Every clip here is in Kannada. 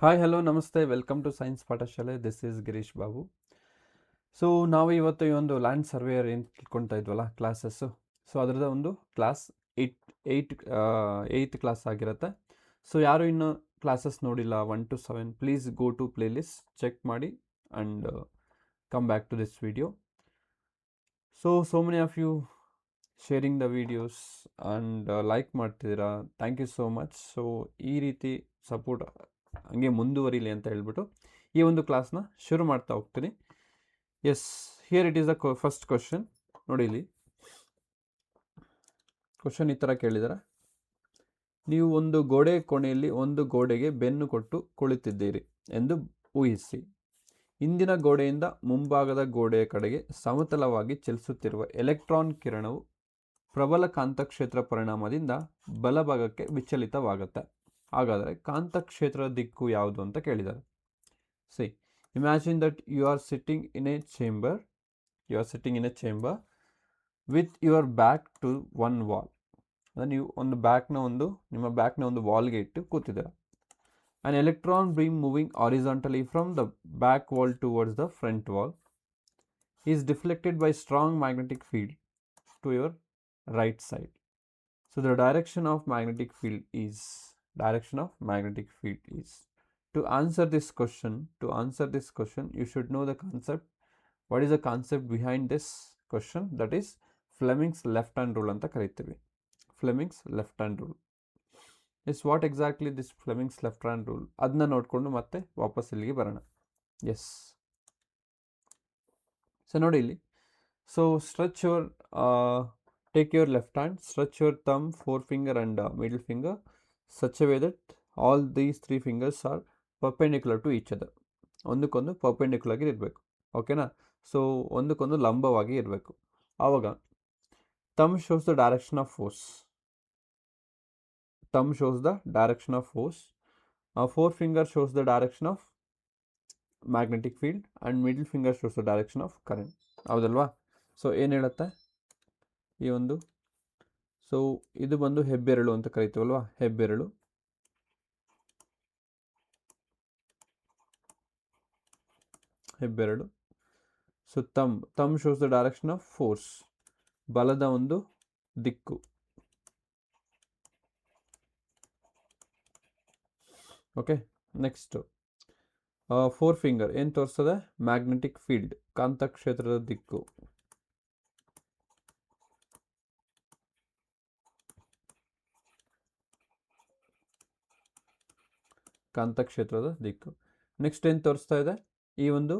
ಹಾಯ್ ಹಲೋ ನಮಸ್ತೆ ವೆಲ್ಕಮ್ ಟು ಸೈನ್ಸ್ ಪಾಠಶಾಲೆ. This is Girish Babu. So ನಾವು ಇವತ್ತು ಈ ಒಂದು ಲ್ಯಾಂಡ್ ಸರ್ವೇಯರ್ ಏನು ತಿಳ್ಕೊಳ್ತಾ ಇದ್ವಲ್ಲ ಕ್ಲಾಸಸ್ಸು, ಸೊ ಅದರದ ಒಂದು ಕ್ಲಾಸ್ ಏಯ್ತ್ ಕ್ಲಾಸ್ ಆಗಿರುತ್ತೆ. ಸೊ ಯಾರು ಇನ್ನು ಕ್ಲಾಸಸ್ ನೋಡಿಲ್ಲ 1 to 7, please go to playlist, check ಮಾಡಿ and come back to this video. So many of you sharing the videos and like ಮಾಡ್ತಿದ್ದೀರಾ, thank you so much. So ಈ ರೀತಿ ಸಪೋರ್ಟ್ ಹಂಗೆ ಮುಂದುವರಿಲಿ ಅಂತ ಹೇಳ್ಬಿಟ್ಟು ಈ ಒಂದು ಕ್ಲಾಸ್ನ ಶುರು ಮಾಡ್ತಾ ಹೋಗ್ತೀನಿ. Yes, here it is the first question. ನೋಡಿ, ಇಲ್ಲಿ ಕ್ವಶನ್ ಈ ಥರ ಕೇಳಿದಾರೆ. ನೀವು ಒಂದು ಗೋಡೆ ಕೋಣೆಯಲ್ಲಿ ಒಂದು ಗೋಡೆಗೆ ಬೆನ್ನು ಕೊಟ್ಟು ಕುಳಿತಿದ್ದೀರಿ ಎಂದು ಊಹಿಸಿ. ಇಂದಿನ ಗೋಡೆಯಿಂದ ಮುಂಭಾಗದ ಗೋಡೆಯ ಕಡೆಗೆ ಸಮತಲವಾಗಿ ಚಲಿಸುತ್ತಿರುವ ಎಲೆಕ್ಟ್ರಾನ್ ಕಿರಣವು ಪ್ರಬಲ ಕಾಂತಕ್ಷೇತ್ರ ಪರಿಣಾಮದಿಂದ ಬಲಭಾಗಕ್ಕೆ ವಿಚಲಿತವಾಗುತ್ತೆ. ಹಾಗಾದರೆ ಕಾಂತಕ್ಷೇತ್ರದ ದಿಕ್ಕು ಯಾವುದು ಅಂತ ಕೇಳಿದ್ದಾರೆ. See, imagine that you are sitting in a chamber with your back to one wall. ಅಂದರೆ ನೀವು ಒಂದು ನಿಮ್ಮ ಬ್ಯಾಕ್ನ ಒಂದು ವಾಲ್ಗೆ ಇಟ್ಟು ಕೂತಿದ್ದೀರ. An electron beam moving horizontally from the back wall towards the front wall is deflected by strong magnetic field to your right side. So the direction of magnetic field is to answer this question, you should know the concept. What is the concept behind this question? That is Fleming's left hand rule anta ಕರೀತೀವಿ. Fleming's left hand rule is what exactly this Fleming's left hand rule, ಅದನ್ನ ನೋಡಿಕೊಂಡು ಮತ್ತೆ ವಾಪಸ್ ಇಲ್ಲಿಗೆ ಬರೋಣ. ಎಸ್, ಸೊ ನೋಡಿ ಇಲ್ಲಿ. So stretch your take your left hand, stretch your thumb, forefinger and middle finger such a way that all these three fingers are perpendicular to each other. ಒಂದಕ್ಕೊಂದು ಪರ್ಪೆಂಡಿಕ್ಯುಲರ್ ಆಗಿ ಇರಬೇಕು, ಓಕೆನಾ? ಸೊ ಒಂದಕ್ಕೊಂದು ಲಂಬವಾಗಿ ಇರಬೇಕು. ಆವಾಗ thumb shows the direction of force. Forefinger shows the direction of magnetic field and middle finger shows the direction of current. ಹೌದಲ್ವಾ? ಸೊ ಏನು ಹೇಳುತ್ತೆ ಈ ಒಂದು, ಸೊ ಇದು ಬಂದು ಹೆಬ್ಬೆರಳು ಅಂತ ಕರಿತೀವಲ್ವಾ, ಹೆಬ್ಬೆರಳು. ಸೊ ತಮ್ shows the direction of force, ಬಲದ ಒಂದು ದಿಕ್ಕು. ಓಕೆ, ನೆಕ್ಸ್ಟ್ ಫೋರ್ ಫಿಂಗರ್ ಏನು ತೋರಿಸ್ತದೆ? ಮ್ಯಾಗ್ನೆಟಿಕ್ ಫೀಲ್ಡ್, ಕಾಂತಕ್ಷೇತ್ರದ ದಿಕ್ಕು. ನೆಕ್ಸ್ಟ್ ಏನು ತೋರಿಸ್ತಾ ಇದೆ? ಈ ಒಂದು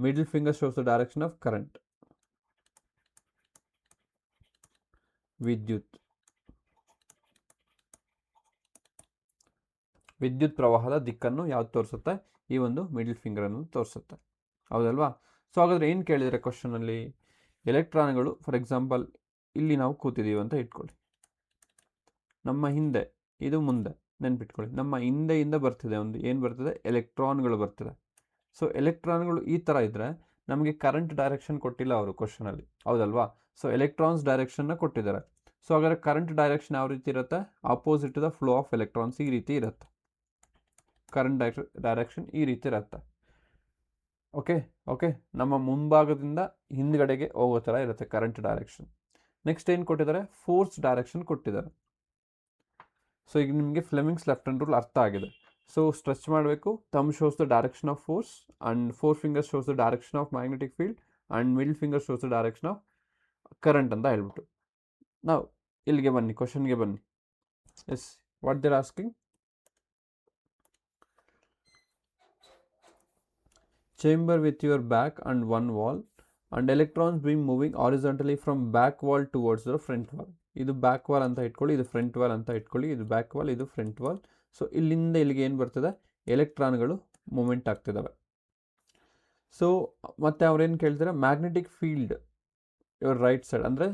middle finger shows the direction of current, ವಿದ್ಯುತ್ ಪ್ರವಾಹದ ದಿಕ್ಕನ್ನು ಯಾವ್ದು ತೋರಿಸುತ್ತೆ? ಈ ಒಂದು ಮಿಡಲ್ ಫಿಂಗರ್ ಅನ್ನು ತೋರಿಸುತ್ತೆ. ಹೌದಲ್ವಾ? ಸೊ ಹಾಗಾದ್ರೆ ಏನು ಕೇಳಿದರೆ ಕ್ವಶನಲ್ಲಿ? ಎಲೆಕ್ಟ್ರಾನ್ಗಳು, ಫಾರ್ ಎಕ್ಸಾಂಪಲ್ ಇಲ್ಲಿ ನಾವು ಕೂತಿದ್ದೀವಿ ಅಂತ ಇಟ್ಕೊಳ್ಳಿ, ನಮ್ಮ ಹಿಂದೆ, ಇದು ಮುಂದೆ, ನೆನ್ಪಿಟ್ಕೊಳ್ಳಿ, ನಮ್ಮ ಹಿಂದೆಯಿಂದ ಬರ್ತಿದೆ ಒಂದು ಏನು ಬರ್ತಿದೆ? ಎಲೆಕ್ಟ್ರಾನ್ಗಳು ಬರ್ತಿದೆ. ಸೊ ಎಲೆಕ್ಟ್ರಾನ್ಗಳು ಈ ಥರ ಇದ್ದರೆ ನಮಗೆ ಕರೆಂಟ್ ಡೈರೆಕ್ಷನ್ ಕೊಟ್ಟಿಲ್ಲ ಅವರು ಕ್ವಶನಲ್ಲಿ, ಹೌದಲ್ವಾ? ಸೊ ಎಲೆಕ್ಟ್ರಾನ್ಸ್ ಡೈರೆಕ್ಷನ್ನ ಕೊಟ್ಟಿದ್ದಾರೆ. ಸೊ ಹಾಗಾದ್ರೆ ಕರೆಂಟ್ ಡೈರೆಕ್ಷನ್ ಯಾವ ರೀತಿ ಇರುತ್ತೆ? Opposite the flow of electrons ಈ ರೀತಿ ಇರುತ್ತೆ. ಕರೆಂಟ್ ಡೈರೆಕ್ಷನ್ ಈ ರೀತಿ ಇರುತ್ತೆ. ಓಕೆ, ನಮ್ಮ ಮುಂಭಾಗದಿಂದ ಹಿಂದ್ಗಡೆಗೆ ಹೋಗೋ ಥರ ಇರುತ್ತೆ ಕರೆಂಟ್ ಡೈರೆಕ್ಷನ್. ನೆಕ್ಸ್ಟ್ ಏನು ಕೊಟ್ಟಿದ್ದಾರೆ? ಫೋರ್ಸ್ ಡೈರೆಕ್ಷನ್ ಕೊಟ್ಟಿದ್ದಾರೆ. ಸೊ ಈಗ ನಿಮಗೆ ಫ್ಲೆಮಿಂಗ್ಸ್ ಲೆಫ್ಟ್ ಹ್ಯಾಂಡ್ ರೂಲ್ ಅರ್ಥ ಆಗಿದೆ. ಸೊ ಸ್ಟ್ರೆಚ್ ಮಾಡಬೇಕು. Thumb shows the direction of force and four finger shows the direction of magnetic field and middle finger shows the direction of current ಅಂತ ಹೇಳ್ಬಿಟ್ಟು ನಾವು ಇಲ್ಲಿಗೆ ಬನ್ನಿ, ಕ್ವಶನ್ಗೆ ಬನ್ನಿ. Yes, what they're asking? Chamber with your back and one wall and electrons being moving horizontally from back wall towards the front wall. ಇದು ಬ್ಯಾಕ್ ವಾಲ್ ಅಂತ ಇಟ್ಕೊಳ್ಳಿ, ಇದು ಫ್ರಂಟ್ ವಾಲ್ ಅಂತ ಇಟ್ಕೊಳ್ಳಿ. ಇದು ಬ್ಯಾಕ್ ವಾಲ್, ಇದು ಫ್ರಂಟ್ ವಾಲ್. ಸೊ ಇಲ್ಲಿಂದ ಇಲ್ಲಿಗೆ ಏನು ಬರ್ತದೆ? ಎಲೆಕ್ಟ್ರಾನ್ಗಳು ಮೂಮೆಂಟ್ ಆಗ್ತಿದ್ದಾವೆ. ಸೊ ಮತ್ತೆ ಅವ್ರೇನು ಕೇಳ್ತಾರೆ? Magnetic field your right side, ಅಂದರೆ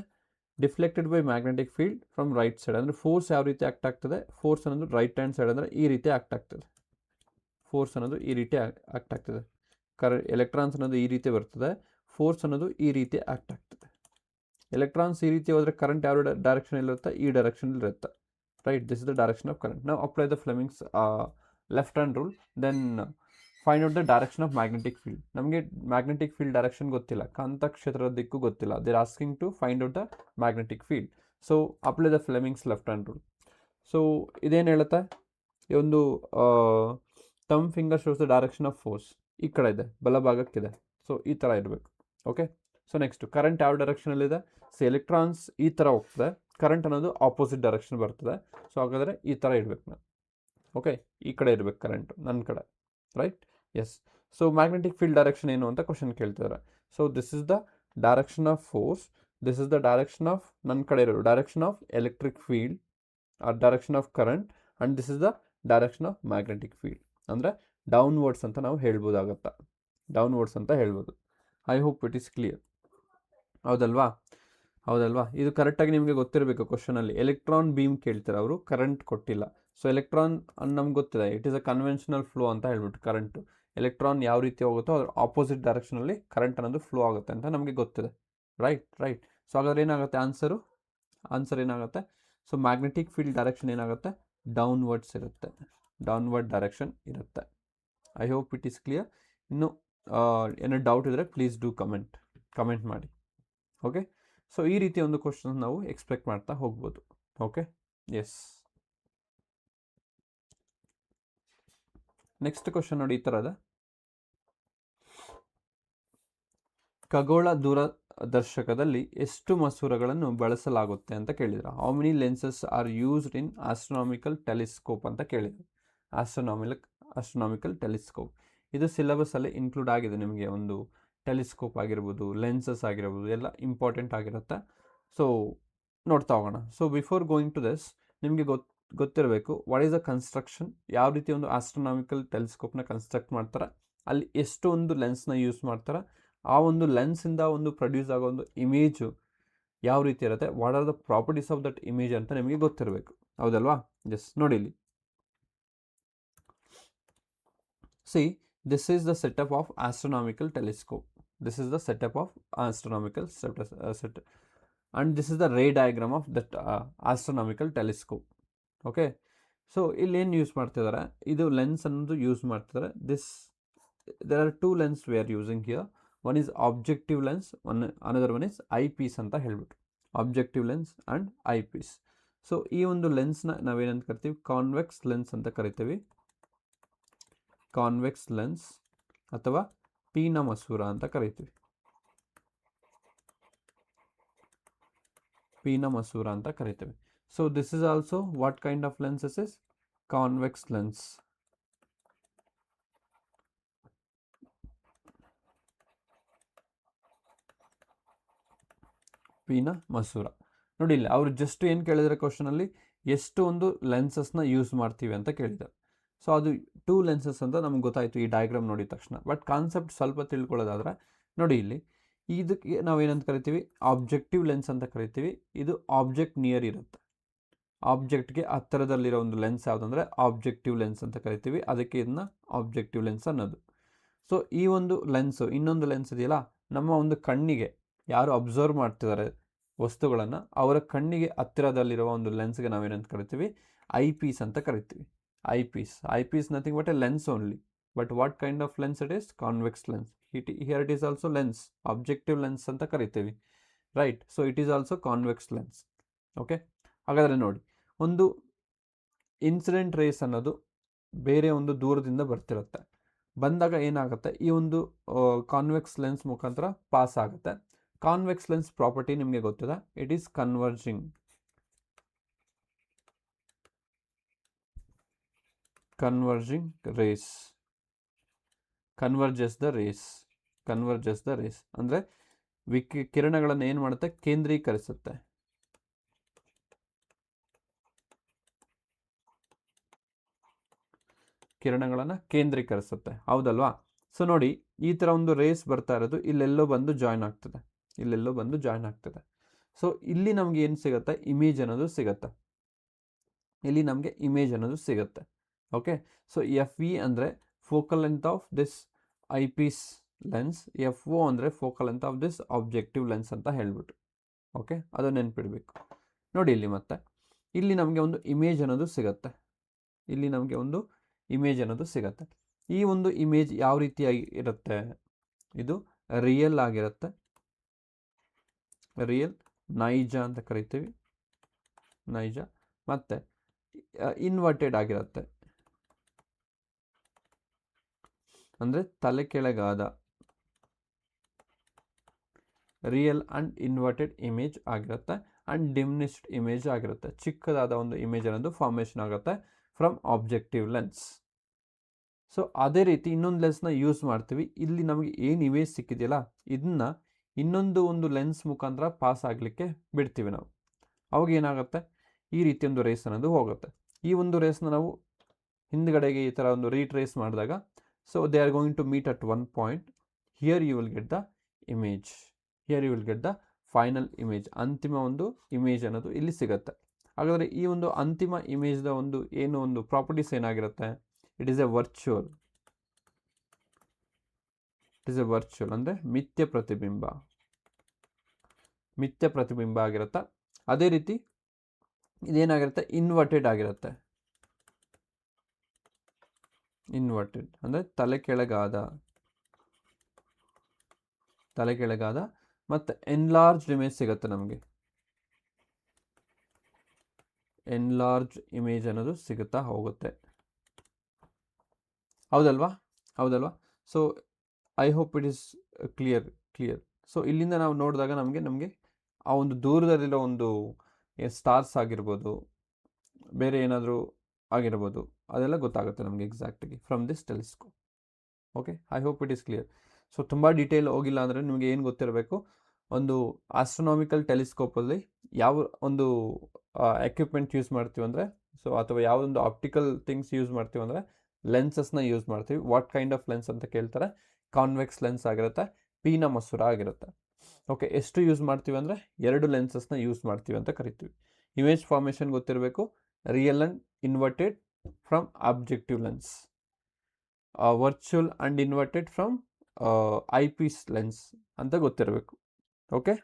deflected by magnetic field from right side. ಅಂದರೆ ಫೋರ್ಸ್ ಯಾವ ರೀತಿ ಆಕ್ಟ್ ಆಗ್ತದೆ? ಫೋರ್ಸ್ ಅನ್ನೋದು ರೈಟ್ ಹ್ಯಾಂಡ್ ಸೈಡ್ ಅಂದರೆ ಈ ರೀತಿ ಆಕ್ಟ್ ಆಗ್ತದೆ. ಎಲೆಕ್ಟ್ರಾನ್ಸ್ ಅನ್ನೋದು ಈ ರೀತಿ ಬರ್ತದೆ, ಫೋರ್ಸ್ ಅನ್ನೋದು ಈ ರೀತಿ ಆಕ್ಟ್ ಆಗ್ತದೆ. ಎಲೆಕ್ಟ್ರಾನ್ಸ್ ಈ ರೀತಿ ಹೋದರೆ ಕರೆಂಟ್ ಯಾವ ಡೈರೆಕ್ಷನ್ ಇರುತ್ತೆ? ಈ ಡೈರೆಕ್ಷನ್ ಇರುತ್ತೆ, right? This is the direction of current. ನಾವು apply the Fleming's left hand rule. Then find out the direction of magnetic field. ನಮಗೆ ಮ್ಯಾಗ್ನೆಟಿಕ್ ಫೀಲ್ಡ್ ಡೈರೆಕ್ಷನ್ ಗೊತ್ತಿಲ್ಲ, ಕಾಂತಕ್ಷೇತ್ರದ ದಿಕ್ಕು ಗೊತ್ತಿಲ್ಲ. They are asking to find out the magnetic field. So apply the Fleming's left hand rule. So ಇದೇನು ಹೇಳುತ್ತೆ, ಈ ಒಂದು thumb finger shows the direction of force. ಈ ಕಡೆ ಇದೆ, ಬಲಭಾಗಕ್ಕಿದೆ. ಸೊ ಈ ಥರ ಇರಬೇಕು. ಓಕೆ. ಸೊ ನೆಕ್ಸ್ಟ್ ಕರೆಂಟ್ ಯಾವ ಡೈರೆಕ್ಷನಲ್ಲಿದೆ? ಸೊ ಎಲೆಕ್ಟ್ರಾನ್ಸ್ ಈ ಥರ ಹೋಗ್ತದೆ, ಕರೆಂಟ್ ಅನ್ನೋದು ಆಪೋಸಿಟ್ ಡೈರೆಕ್ಷನ್ ಬರ್ತದೆ. ಸೊ ಹಾಗಾದರೆ ಈ ಥರ ಇರಬೇಕು ನಾನು. ಓಕೆ, ಈ ಕಡೆ ಇರಬೇಕು ಕರೆಂಟು, ನನ್ನ ಕಡೆ. Right? Yes. So magnetic field direction ಏನು ಅಂತ ಕ್ವಶನ್ ಕೇಳ್ತಿದ್ದಾರೆ. So this is the direction of force, this is the direction of ನನ್ನ ಕಡೆ ಇರೋದು direction of electric field or direction of current, and this is the direction of magnetic field. ಅಂದರೆ ಡೌನ್ವರ್ಡ್ಸ್ ಅಂತ ನಾವು ಹೇಳ್ಬೋದಾಗತ್ತಾ, ಡೌನ್ವರ್ಡ್ಸ್ ಅಂತ ಹೇಳ್ಬೋದು. I hope it is clear. ಹೌದಲ್ವಾ? ಹೌದಲ್ವಾ? ಇದು ಕರೆಕ್ಟಾಗಿ ನಿಮಗೆ ಗೊತ್ತಿರಬೇಕು. ಕ್ವಶನಲ್ಲಿ ಎಲೆಕ್ಟ್ರಾನ್ ಬೀಮ್ ಕೇಳ್ತಾರೆ ಅವರು, ಕರೆಂಟ್ ಕೊಟ್ಟಿಲ್ಲ. ಸೊ ಎಲೆಕ್ಟ್ರಾನ್ ನಮ್ಗೆ ಗೊತ್ತಿದೆ, it is a conventional flow ಅಂತ ಹೇಳ್ಬಿಟ್ಟು. ಕರೆಂಟು ಎಲೆಕ್ಟ್ರಾನ್ ಯಾವ ರೀತಿ ಹೋಗುತ್ತೋ ಅದ್ರ ಆಪೋಸಿಟ್ ಡೈರೆಕ್ಷನಲ್ಲಿ ಕರೆಂಟ್ ಅನ್ನೋದು ಫ್ಲೋ ಆಗುತ್ತೆ ಅಂತ ನಮಗೆ ಗೊತ್ತಿದೆ. ರೈಟ್. ಸೊ ಹಾಗಾದ್ರೆ ಏನಾಗುತ್ತೆ ಆನ್ಸರ್ ಏನಾಗುತ್ತೆ? ಸೊ ಮ್ಯಾಗ್ನೆಟಿಕ್ ಫೀಲ್ಡ್ ಡೈರೆಕ್ಷನ್ ಏನಾಗುತ್ತೆ? ಡೌನ್ವರ್ಡ್ಸ್ ಇರುತ್ತೆ, ಡೌನ್ವರ್ಡ್ ಡೈರೆಕ್ಷನ್ ಇರುತ್ತೆ. I hope it is clear. ಇನ್ನು ಏನೋ ಡೌಟ್ ಇದ್ದರೆ ಪ್ಲೀಸ್ ಡೂ ಕಮೆಂಟ್ ಮಾಡಿ. ಓಕೆ. ಸೊ ಈ ರೀತಿಯ ಒಂದು ಕ್ವಶನ್ ನಾವು ಎಕ್ಸ್ಪೆಕ್ಟ್ ಮಾಡ್ತಾ ಹೋಗ್ಬೋದು. ಓಕೆ. ಎಸ್. ನೆಕ್ಸ್ಟ್ ಕ್ವಶನ್ ನೋಡಿ, ಈ ಥರದ ಖಗೋಳ ದೂರದರ್ಶಕದಲ್ಲಿ ಎಷ್ಟು ಮಸೂರಗಳನ್ನು ಬಳಸಲಾಗುತ್ತೆ ಅಂತ ಕೇಳಿದ್ರು. How many lenses are used in astronomical telescope ಅಂತ ಕೇಳಿದ್ರು. ಆಸ್ಟ್ರೋನಾಮಿಕಲ್ ಟೆಲಿಸ್ಕೋಪ್ ಇದು ಸಿಲೆಬಸಲ್ಲಿ ಇನ್ಕ್ಲೂಡ್ ಆಗಿದೆ. ನಿಮಗೆ ಒಂದು ಟೆಲಿಸ್ಕೋಪ್ ಆಗಿರ್ಬೋದು, ಲೆನ್ಸಸ್ ಆಗಿರ್ಬೋದು, ಎಲ್ಲ ಇಂಪಾರ್ಟೆಂಟ್ ಆಗಿರುತ್ತೆ. ಸೊ ನೋಡ್ತಾ ಹೋಗೋಣ. So before going to this, ನಿಮಗೆ ಗೊತ್ತಿರಬೇಕು ವಾಟ್ ಈಸ್ ದ ಕನ್ಸ್ಟ್ರಕ್ಷನ್, ಯಾವ ರೀತಿ ಒಂದು ಆಸ್ಟ್ರೋನಾಮಿಕಲ್ ಟೆಲಿಸ್ಕೋಪ್ನ ಕನ್ಸ್ಟ್ರಕ್ಟ್ ಮಾಡ್ತಾರೆ, ಅಲ್ಲಿ ಎಷ್ಟು ಒಂದು ಲೆನ್ಸ್ನ ಯೂಸ್ ಮಾಡ್ತಾರೆ, ಆ ಒಂದು ಲೆನ್ಸಿಂದ ಒಂದು ಪ್ರೊಡ್ಯೂಸ್ ಆಗೋ ಒಂದು ಇಮೇಜು ಯಾವ ರೀತಿ ಇರುತ್ತೆ, what are the properties of that image ಅಂತ ನಿಮಗೆ ಗೊತ್ತಿರಬೇಕು. ಹೌದಲ್ವಾ? ಜಸ್ ನೋಡಿ ಇಲ್ಲಿ. C, this is the setup of astronomical telescope. This is the setup of astronomical set, and this is the ray diagram of that astronomical telescope. Okay. So ಇಲ್ಲಿ ಏನು ಯೂಸ್ ಮಾಡ್ತಿದ್ದಾರೆ, ಇದು ಲೆನ್ಸ್ ಅನ್ನೋದು ಯೂಸ್ ಮಾಡ್ತಿದ್ದಾರೆ. there are two lenses we are using here. One is objective lens, another one is eyepiece ಅಂತ ಹೇಳ್ಬಿಟ್ಟು. objective lens and eyepiece. So ಈ ಒಂದು ಲೆನ್ಸ್ನ ನಾವೇನಂತ ಕರಿತೀವಿ? ಕಾನ್ವೆಕ್ಸ್ ಲೆನ್ಸ್ ಅಂತ ಕರಿತೀವಿ. ಕಾನ್ವೆಕ್ಸ್ ಲೆನ್ಸ್ ಅಥವಾ ಪೀನ ಮಸೂರ ಅಂತ ಕರಿತೀವಿ. ಪೀನ ಮಸೂರ ಅಂತ ಕರಿತೀವಿ. So this is also what kind of lenses is convex lens. ಪೀನ ಮಸೂರ ನೋಡಿ ಇಲ್ಲಿ ಅವರು ಜಸ್ಟ್ ಏನು ಕೇಳಿದರೆ ಕ್ವಶನಲ್ಲಿ, ಎಷ್ಟು ಒಂದು ಲೆನ್ಸಸ್ನ ಯೂಸ್ ಮಾಡ್ತೀವಿ ಅಂತ ಕೇಳಿದ್ದಾರೆ. ಸೊ ಅದು 2 ಲೆನ್ಸಸ್ ಅಂತ ನಮ್ಗೆ ಗೊತ್ತಾಯಿತು ಈ ಡಯಾಗ್ರಾಮ್ ನೋಡಿದ ತಕ್ಷಣ. ಬಟ್ ಕಾನ್ಸೆಪ್ಟ್ ಸ್ವಲ್ಪ ತಿಳ್ಕೊಳ್ಳೋದಾದರೆ ನೋಡಿ ಇಲ್ಲಿ, ಇದಕ್ಕೆ ನಾವೇನಂತ ಕರಿತೀವಿ? ಆಬ್ಜೆಕ್ಟಿವ್ ಲೆನ್ಸ್ ಅಂತ ಕರಿತೀವಿ. ಇದು ಆಬ್ಜೆಕ್ಟ್ ನಿಯರ್ ಇರುತ್ತೆ, ಆಬ್ಜೆಕ್ಟ್ಗೆ ಹತ್ತಿರದಲ್ಲಿರೋ ಒಂದು ಲೆನ್ಸ್ ಯಾವುದಂದರೆ ಆಬ್ಜೆಕ್ಟಿವ್ ಲೆನ್ಸ್ ಅಂತ ಕರಿತೀವಿ. ಅದಕ್ಕೆ ಇದನ್ನ ಆಬ್ಜೆಕ್ಟಿವ್ ಲೆನ್ಸ್ ಅನ್ನೋದು. ಸೊ ಈ ಒಂದು ಲೆನ್ಸು, ಇನ್ನೊಂದು ಲೆನ್ಸ್ ಇದೆಯಲ್ಲ, ನಮ್ಮ ಒಂದು ಕಣ್ಣಿಗೆ ಯಾರು ಅಬ್ಸರ್ವ್ ಮಾಡ್ತಿದ್ದಾರೆ ವಸ್ತುಗಳನ್ನು, ಅವರ ಕಣ್ಣಿಗೆ ಹತ್ತಿರದಲ್ಲಿರುವ ಒಂದು ಲೆನ್ಸ್ಗೆ ನಾವೇನಂತ ಕರಿತೀವಿ? ಐ ಪೀಸ್ ಅಂತ ಕರಿತೀವಿ. Eyepiece nothing but a lens only. But what kind of lens it is? Convex lens. Here it is also lens, objective lens ಅಂತ ಕರಿತೀವಿ. Right. So it is also convex lens. Okay. ಹಾಗಾದರೆ ನೋಡಿ, ಒಂದು ಇನ್ಸಿಡೆಂಟ್ ರೇಸ್ ಅನ್ನೋದು ಬೇರೆ ಒಂದು ದೂರದಿಂದ ಬರ್ತಿರುತ್ತೆ. ಬಂದಾಗ ಏನಾಗುತ್ತೆ, ಈ ಒಂದು ಕಾನ್ವೆಕ್ಸ್ ಲೆನ್ಸ್ ಮುಖಾಂತರ ಪಾಸ್ ಆಗುತ್ತೆ. ಕಾನ್ವೆಕ್ಸ್ ಲೆನ್ಸ್ ಪ್ರಾಪರ್ಟಿ ನಿಮಗೆ ಗೊತ್ತಿದೆ, it is converging. converging rays, converges the rays ಅಂದರೆ ಕಿರಣಗಳನ್ನು ಏನು ಮಾಡುತ್ತೆ? ಕೇಂದ್ರೀಕರಿಸುತ್ತೆ. ಕಿರಣಗಳನ್ನು ಕೇಂದ್ರೀಕರಿಸುತ್ತೆ. ಹೌದಲ್ವಾ? ಸೊ ನೋಡಿ, ಈ ಥರ ಒಂದು ರೇಸ್ ಬರ್ತಾ ಇರೋದು ಇಲ್ಲೆಲ್ಲೋ ಬಂದು ಜಾಯ್ನ್ ಆಗ್ತದೆ. ಸೊ ಇಲ್ಲಿ ನಮ್ಗೆ ಏನು ಸಿಗುತ್ತೆ? ಇಮೇಜ್ ಅನ್ನೋದು ಸಿಗುತ್ತೆ. ಓಕೆ. ಸೊ ಎಫ್ ಇ ಅಂದರೆ focal length of this eyepiece lens, F O ಅಂದರೆ focal length of this objective lens ಅಂತ ಹೇಳ್ಬಿಟ್ಟು. ಓಕೆ, ಅದು ನೆನ್ಪಿಡಬೇಕು. ನೋಡಿ ಇಲ್ಲಿ ಮತ್ತೆ ಇಲ್ಲಿ ನಮಗೆ ಒಂದು ಇಮೇಜ್ ಅನ್ನೋದು ಸಿಗುತ್ತೆ. ಇಮೇಜ್ ಅನ್ನೋದು ಸಿಗತ್ತೆ. ಈ ಒಂದು ಇಮೇಜ್ ಯಾವ ರೀತಿಯಾಗಿ ಇರುತ್ತೆ, ಇದು ರಿಯಲ್ ಆಗಿರುತ್ತೆ, ರಿಯಲ್ ನೈಜ ಅಂತ ಕರಿತೀವಿ, ನೈಜ, ಮತ್ತು ಇನ್ವರ್ಟೆಡ್ ಆಗಿರುತ್ತೆ, ಅಂದರೆ ತಲೆ ಕೆಳಗಾದ, ರಿಯಲ್ ಆ್ಯಂಡ್ ಇನ್ವರ್ಟೆಡ್ ಇಮೇಜ್ ಆಗಿರುತ್ತೆ, ಆ್ಯಂಡ್ ಡಿಮ್ನಿಷ್ಡ್ ಇಮೇಜ್ ಆಗಿರುತ್ತೆ. ಚಿಕ್ಕದಾದ ಒಂದು ಇಮೇಜ್ ಅನ್ನೋದು ಫಾರ್ಮೇಷನ್ ಆಗುತ್ತೆ ಫ್ರಮ್ ಆಬ್ಜೆಕ್ಟಿವ್ ಲೆನ್ಸ್. ಸೊ ಅದೇ ರೀತಿ ಇನ್ನೊಂದು ಲೆನ್ಸ್ನ ಯೂಸ್ ಮಾಡ್ತೀವಿ. ಇಲ್ಲಿ ನಮಗೆ ಏನು ಇಮೇಜ್ ಸಿಕ್ಕಿದೆಯಲ್ಲ ಇದನ್ನ ಇನ್ನೊಂದು ಒಂದು ಲೆನ್ಸ್ ಮುಖಾಂತರ ಪಾಸ್ ಆಗಲಿಕ್ಕೆ ಬಿಡ್ತೀವಿ ನಾವು. ಅವಾಗ ಏನಾಗುತ್ತೆ, ಈ ರೀತಿ ಒಂದು ರೇಸ್ ಅನ್ನೋದು ಹೋಗುತ್ತೆ. ಈ ಒಂದು ರೇಸ್ನ ನಾವು ಹಿಂದ್ಗಡೆಗೆ ಈ ಥರ ಒಂದು ರೀಟ್ರೇಸ್ ಮಾಡಿದಾಗ, so they are going to meet at one point, here you will get the image, here you will get the final image, ಅಂತಿಮ ಒಂದು ಇಮೇಜ್ ಅನ್ನೋದು ಇಲ್ಲಿ ಸಿಗುತ್ತೆ. ಹಾಗಾದರೆ ಈ ಒಂದು ಅಂತಿಮ ಇಮೇಜ್ದ ಒಂದು ಏನು ಒಂದು ಪ್ರಾಪರ್ಟೀಸ್ ಏನಾಗಿರುತ್ತೆ, it is A virtual, it is A virtual ಅಂದರೆ ಮಿಥ್ಯ ಪ್ರತಿಬಿಂಬ, ಮಿಥ್ಯ ಪ್ರತಿಬಿಂಬ ಆಗಿರುತ್ತೆ. ಅದೇ ರೀತಿ ಇದೇನಾಗಿರುತ್ತೆ, ಇನ್ವರ್ಟೆಡ್ ಆಗಿರುತ್ತೆ, ಇನ್ವರ್ಟೆಡ್ ಅಂದರೆ ತಲೆ ಕೆಳಗಾದ, ತಲೆ ಕೆಳಗಾದ, ಮತ್ತು ಎನ್ಲಾರ್ಜ್ ಇಮೇಜ್ ಸಿಗುತ್ತೆ ನಮಗೆ, ಎನ್ಲಾರ್ಜ್ ಇಮೇಜ್ ಅನ್ನೋದು ಸಿಗುತ್ತಾ ಹೋಗುತ್ತೆ. ಹೌದಲ್ವಾ, ಹೌದಲ್ವಾ. So I hope it is clear. So ಇಲ್ಲಿಂದ ನಾವು ನೋಡಿದಾಗ ನಮಗೆ ಆ ಒಂದು ದೂರದಲ್ಲಿರೋ ಒಂದು ಸ್ಟಾರ್ಸ್ ಆಗಿರ್ಬೋದು, ಬೇರೆ ಏನಾದರೂ ಆಗಿರ್ಬೋದು, ಅದೆಲ್ಲ ಗೊತ್ತಾಗುತ್ತೆ ನಮಗೆ ಎಕ್ಸಾಕ್ಟಾಗಿ from this telescope. Okay, I hope it is clear. So ತುಂಬ ಡೀಟೇಲ್ ಹೋಗಿಲ್ಲ ಅಂದರೆ ನಿಮಗೆ ಏನು ಗೊತ್ತಿರಬೇಕು, ಒಂದು ಆಸ್ಟ್ರೋನಾಮಿಕಲ್ ಟೆಲಿಸ್ಕೋಪಲ್ಲಿ ಯಾವ ಒಂದು ಎಕ್ವಿಪ್ಮೆಂಟ್ ಯೂಸ್ ಮಾಡ್ತೀವಿ ಅಂದರೆ, ಸೊ ಅಥವಾ ಯಾವುದೊಂದು ಆಪ್ಟಿಕಲ್ ಥಿಂಗ್ಸ್ ಯೂಸ್ ಮಾಡ್ತೀವಿ ಅಂದರೆ ಲೆನ್ಸಸ್ನ ಯೂಸ್ ಮಾಡ್ತೀವಿ. ವಾಟ್ ಕೈಂಡ್ ಆಫ್ ಲೆನ್ಸ್ ಅಂತ ಕೇಳ್ತಾರೆ, ಕಾನ್ವೆಕ್ಸ್ ಲೆನ್ಸ್ ಆಗಿರುತ್ತೆ, ಪೀನ ಮಸೂರ ಆಗಿರುತ್ತೆ. ಓಕೆ, ಎಷ್ಟು ಯೂಸ್ ಮಾಡ್ತೀವಿ ಅಂದರೆ 2 ಲೆನ್ಸಸ್ನ ಯೂಸ್ ಮಾಡ್ತೀವಿ ಅಂತ ಕರಿತೀವಿ. ಇಮೇಜ್ ಫಾರ್ಮೇಷನ್ ಗೊತ್ತಿರಬೇಕು, real and inverted from objective lens, virtual and inverted from eyepiece lens ಅಂತ ಗೊತ್ತಿರಬೇಕು. ಓಕೆ,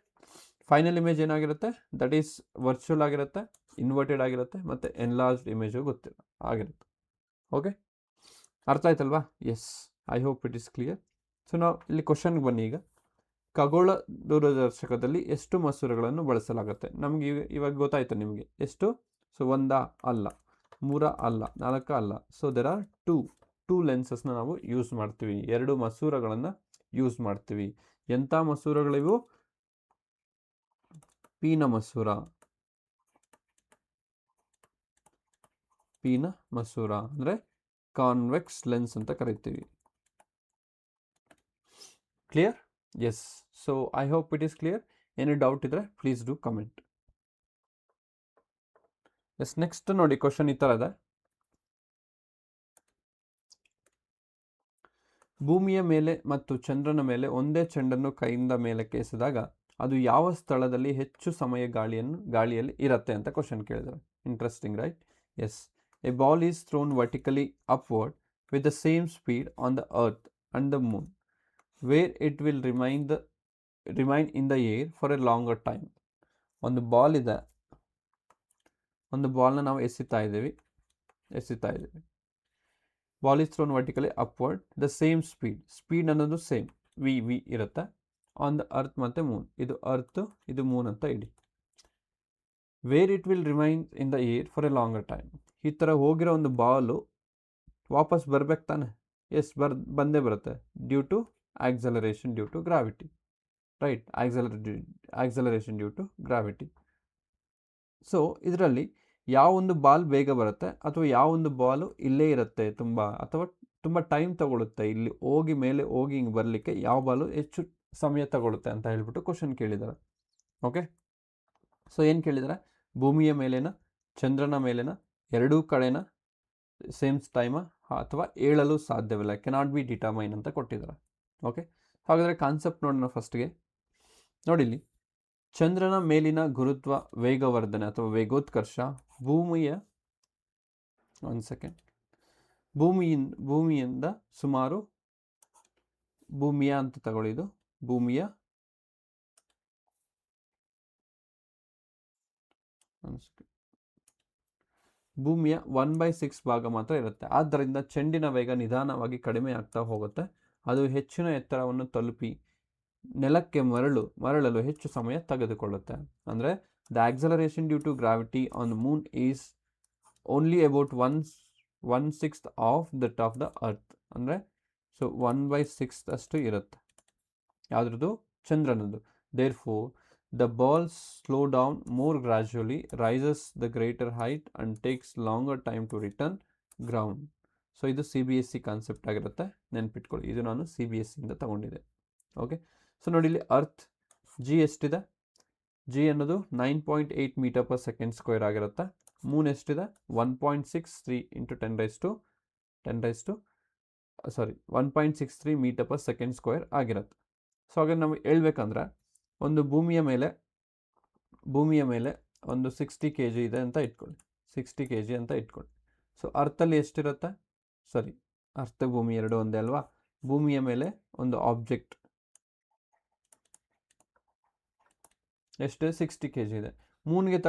ಫೈನಲ್ ಇಮೇಜ್ ಏನಾಗಿರುತ್ತೆ, ದಟ್ ಈಸ್ ವರ್ಚುವಲ್ ಆಗಿರುತ್ತೆ, ಇನ್ವರ್ಟೆಡ್ ಆಗಿರುತ್ತೆ, ಮತ್ತು ಎನ್ಲಾರ್ಜ್ಡ್ ಇಮೇಜು ಆಗಿರುತ್ತೆ. ಓಕೆ, ಅರ್ಥ ಆಯ್ತಲ್ವಾ? Yes, I hope it is clear. So ನಾವು ಇಲ್ಲಿ ಕ್ವಶನ್ಗೆ ಬನ್ನಿ. ಈಗ ಖಗೋಳ ದೂರದರ್ಶಕದಲ್ಲಿ ಎಷ್ಟು ಮಸೂರಗಳನ್ನು ಬಳಸಲಾಗುತ್ತೆ? ನಮಗೆ ಇವಾಗ ಗೊತ್ತಾಯ್ತು ನಿಮಗೆ ಎಷ್ಟು. ಸೊ 1 ಅಲ್ಲ, 3 ಅಲ್ಲ, 4 ಅಲ್ಲ. ಸೊ ದೆರ್ ಆರ್ 2 ಲೆನ್ಸಸ್ನ ನಾವು ಯೂಸ್ ಮಾಡ್ತೀವಿ, 2 ಮಸೂರಗಳನ್ನು ಯೂಸ್ ಮಾಡ್ತೀವಿ. ಎಂಥ ಮಸೂರಗಳಿವು? ಪೀನ ಮಸೂರ, ಪೀನ ಮಸೂರ ಅಂದರೆ ಕಾನ್ವೆಕ್ಸ್ ಲೆನ್ಸ್ ಅಂತ ಕರಿತೀವಿ. Clear? Yes. So I hope it is clear. ಏನು ಡೌಟ್ ಇದ್ರೆ please do comment. Yes, next ನೋಡಿ ಕ್ವಶನ್ ಈ ಥರ ಇದೆ. ಭೂಮಿಯ ಮೇಲೆ ಮತ್ತು ಚಂದ್ರನ ಮೇಲೆ ಒಂದೇ ಚೆಂಡನ್ನು ಕೈಯಿಂದ ಮೇಲಕ್ಕೆ ಎಸೆದಾಗ ಅದು ಯಾವ ಸ್ಥಳದಲ್ಲಿ ಹೆಚ್ಚು ಸಮಯ ಗಾಳಿಯಲ್ಲಿ ಇರುತ್ತೆ ಅಂತ ಕ್ವಶನ್ ಕೇಳಿದ್ದಾರೆ. Interesting, right? Yes. A ball is thrown vertically upward with the same speed on the earth and the moon, where it will remain in the air for a longer time. ಒಂದು ಬಾಲ್ ಇದೆ, ಒಂದು ಬಾಲ್ನ ನಾವು ಎಸಿತಾ ಇದ್ದೀವಿ. Ball is thrown vertically upward, the same speed ಅನ್ನೋದು ಸೇಮ್ ವಿ ಇರುತ್ತೆ ಆನ್ ದ ಅರ್ತ್ ಮತ್ತು ಮೂನ್. ಇದು ಅರ್ತ್, ಇದು ಮೂನ್ ಅಂತ ಇಡಿ. Where it will remain in the air for a longer time. ಈ ಥರ ಹೋಗಿರೋ ಒಂದು ಬಾಲು ವಾಪಸ್ ಬರ್ಬೇಕು ತಾನೆ? ಎಸ್, ಬಂದೇ ಬರುತ್ತೆ. Due to acceleration due to gravity, right? Acceleration due to gravity. So ಇದರಲ್ಲಿ ಯಾವ ಒಂದು ಬಾಲ್ ಬೇಗ ಬರುತ್ತೆ ಅಥವಾ ಯಾವ ಒಂದು ಬಾಲು ಇಲ್ಲೇ ಇರುತ್ತೆ ತುಂಬ ಟೈಮ್ ತಗೊಳುತ್ತೆ ಇಲ್ಲಿ ಮೇಲೆ ಹೋಗಿ ಹಿಂಗೆ ಬರಲಿಕ್ಕೆ, ಯಾವ ಬಾಲು ಹೆಚ್ಚು ಸಮಯ ತಗೊಳುತ್ತೆ ಅಂತ ಹೇಳ್ಬಿಟ್ಟು ಕ್ವಶನ್ ಕೇಳಿದ್ದಾರೆ. ಓಕೆ, ಸೊ ಏನು ಕೇಳಿದ್ದಾರೆ? ಭೂಮಿಯ ಮೇಲಿನ, ಚಂದ್ರನ ಮೇಲಿನ ಎರಡೂ ಕಡೆನ ಸೇಮ್ ಟೈಮ ಅಥವಾ ಹೇಳಲು ಸಾಧ್ಯವಿಲ್ಲ, ಕೆನಾಟ್ ಬಿ ಡಿಟರ್ಮೈನ್ ಅಂತ ಕೊಟ್ಟಿದ್ದಾರೆ. ಓಕೆ, ಹಾಗಾದರೆ ಕಾನ್ಸೆಪ್ಟ್ ನೋಡೋಣ ಫಸ್ಟ್ಗೆ. ನೋಡಿಲ್ಲಿ, ಚಂದ್ರನ ಮೇಲಿನ ಗುರುತ್ವ ವೇಗವರ್ಧನೆ ಅಥವಾ ವೇಗೋತ್ಕರ್ಷ ಭೂಮಿಯಿಂದ ಸುಮಾರು, ಭೂಮಿಯ ಅಂತ ತಗೊಳ್ಳಿದು, ಭೂಮಿಯ ಭೂಮಿಯ 1/6 ಭಾಗ ಮಾತ್ರ ಇರುತ್ತೆ. ಆದ್ದರಿಂದ ಚೆಂಡಿನ ವೇಗ ನಿಧಾನವಾಗಿ ಕಡಿಮೆ ಆಗ್ತಾ ಹೋಗುತ್ತೆ. ಅದು ಹೆಚ್ಚಿನ ಎತ್ತರವನ್ನು ತಲುಪಿ ನೆಲಕ್ಕೆ ಮರಳಲು ಹೆಚ್ಚು ಸಮಯ ತೆಗೆದುಕೊಳ್ಳುತ್ತೆ. ಅಂದರೆ the acceleration due to gravity on the moon is only about 1/6 of that of the earth. ಅಂದರೆ ಸೊ 1/6 ಅಷ್ಟು ಇರುತ್ತೆ ಯಾವುದ್ರದ್ದು, ಚಂದ್ರನದು. Therefore the ball slow down more gradually, rises the greater height and takes longer time to return ground. So ಇದು CBSE ಕಾನ್ಸೆಪ್ಟ್ ಆಗಿರುತ್ತೆ, ನೆನ್ಪಿಟ್ಕೊಳ್ಳಿ. ಇದು ನಾನು CBSE ಇಂದ ತಗೊಂಡಿದ್ದೆ. ಓಕೆ, ಸೊ ನೋಡಿ ಇಲ್ಲಿ ಅರ್ತ್ ಜಿ ಎಷ್ಟಿದೆ, ಜಿ ಅನ್ನೋದು 9.8 ಮೀಟರ್ ಪರ್ ಸೆಕೆಂಡ್ ಸ್ಕ್ವೇರ್ ಆಗಿರುತ್ತೆ. ಮೂನ್ ಎಷ್ಟಿದೆ, 1.63 into 1.63 metre per second square ಆಗಿರುತ್ತೆ. ಸೊ ಹಾಗೆ ನಾವು ಹೇಳ್ಬೇಕಂದ್ರೆ ಒಂದು ಭೂಮಿಯ ಮೇಲೆ ಒಂದು 60 kg ಇದೆ ಅಂತ ಇಟ್ಕೊಳ್ಳಿ, 60 kg ಅಂತ ಇಟ್ಕೊಳ್ಳಿ. ಸೊ ಅರ್ಥಲ್ಲಿ ಎಷ್ಟಿರುತ್ತೆ, ಅರ್ಥ ಭೂಮಿ ಎರಡು ಒಂದೇ ಅಲ್ವಾ. ಭೂಮಿಯ ಮೇಲೆ ಒಂದು ಆಬ್ಜೆಕ್ಟ್ ಎಷ್ಟು 60 kg ಇದೆ. ಮೂನಲ್ಲಿ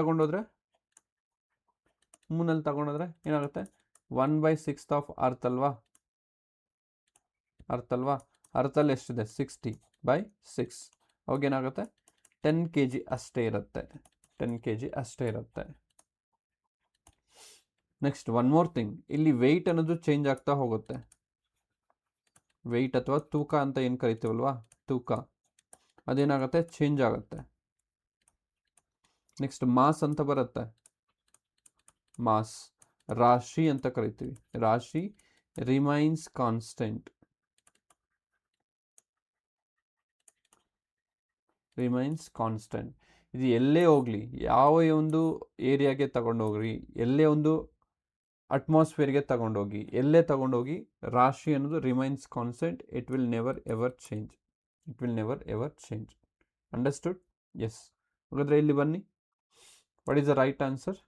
ತಗೊಂಡೋದ್ರೆ ಏನಾಗುತ್ತೆ, 1/6 ಆಫ್ ಅರ್ತ್ ಅಲ್ವಾ. ಅರ್ಥಲ್ಲಿ ಎಷ್ಟಿದೆ, 60/6. ಅವಾಗ ಏನಾಗುತ್ತೆ, 10 kg ಅಷ್ಟೇ ಇರುತ್ತೆ. ನೆಕ್ಸ್ಟ್ ಒನ್ ಮೋರ್ ಥಿಂಗ್, ಇಲ್ಲಿ ವೆಯ್ಟ್ ಅನ್ನೋದು ಚೇಂಜ್ ಆಗ್ತಾ ಹೋಗುತ್ತೆ. ವೆಯ್ಟ್ ಅಥವಾ ತೂಕ ಅಂತ ಏನು ಕರಿತೀವಲ್ವಾ, ತೂಕ ಅದೇನಾಗುತ್ತೆ, ಚೇಂಜ್ ಆಗುತ್ತೆ. ನೆಕ್ಸ್ಟ್ ಮಾಸ್ ಅಂತ ಬರುತ್ತೆ, ಮಾಸ್ ರಾಶಿ ಅಂತ ಕರಿತೀವಿ. ರಾಶಿ ರಿಮೈನ್ಸ್ ಕಾನ್ಸ್ಟೆಂಟ್, ಇದು ಎಲ್ಲೇ ಹೋಗಲಿ, ಯಾವ ಒಂದು ಏರಿಯಾಗೆ ತಗೊಂಡೋಗ್ರಿ, ಎಲ್ಲೇ ಒಂದು ಅಟ್ಮಾಸ್ಫಿಯರ್ಗೆ ತಗೊಂಡೋಗಿ, ಎಲ್ಲೇ ತಗೊಂಡೋಗಿ, ರಾಶಿ ಅನ್ನೋದು remains constant. It will never ever change. Understood? Yes. ಹಾಗಾದರೆ ಇಲ್ಲಿ ಬನ್ನಿ, what is the right answer?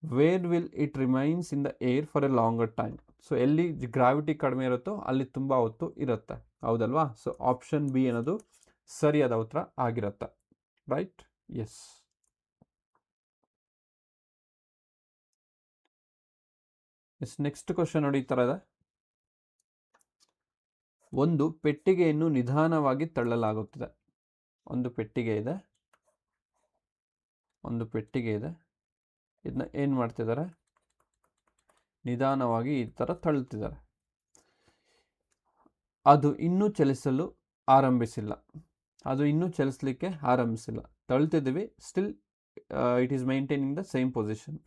Where will it remains in the air for a longer time. So ಎಲ್ಲಿ ಗ್ರಾವಿಟಿ ಕಡಿಮೆ ಇರುತ್ತೋ ಅಲ್ಲಿ ತುಂಬ ಹೊತ್ತು ಇರುತ್ತೆ, ಹೌದಲ್ವಾ. ಸೊ ಆಪ್ಷನ್ ಬಿ ಅನ್ನೋದು ಸರಿಯಾದ ಉತ್ತರ ಆಗಿರುತ್ತೆ. ರೈಟ್? ಎಸ್. ನೆಕ್ಸ್ಟ್ ಕ್ವಶನ್ ನೋಡಿ, ಈ ಥರ ಇದೆ. ಒಂದು ಪೆಟ್ಟಿಗೆಯನ್ನು ನಿಧಾನವಾಗಿ ತಳ್ಳಲಾಗುತ್ತದೆ. ಒಂದು ಪೆಟ್ಟಿಗೆ ಇದೆ, ಇದನ್ನ ಏನು ಮಾಡ್ತಿದ್ದಾರೆ, ನಿಧಾನವಾಗಿ ಈ ಥರ ತಳ್ಳುತ್ತಿದ್ದಾರೆ. ಅದು ಇನ್ನೂ ಚಲಿಸಲಿಕ್ಕೆ ಆರಂಭಿಸಿಲ್ಲ. ತಳ್ತಿದ್ದೀವಿ, still it is maintaining the same position.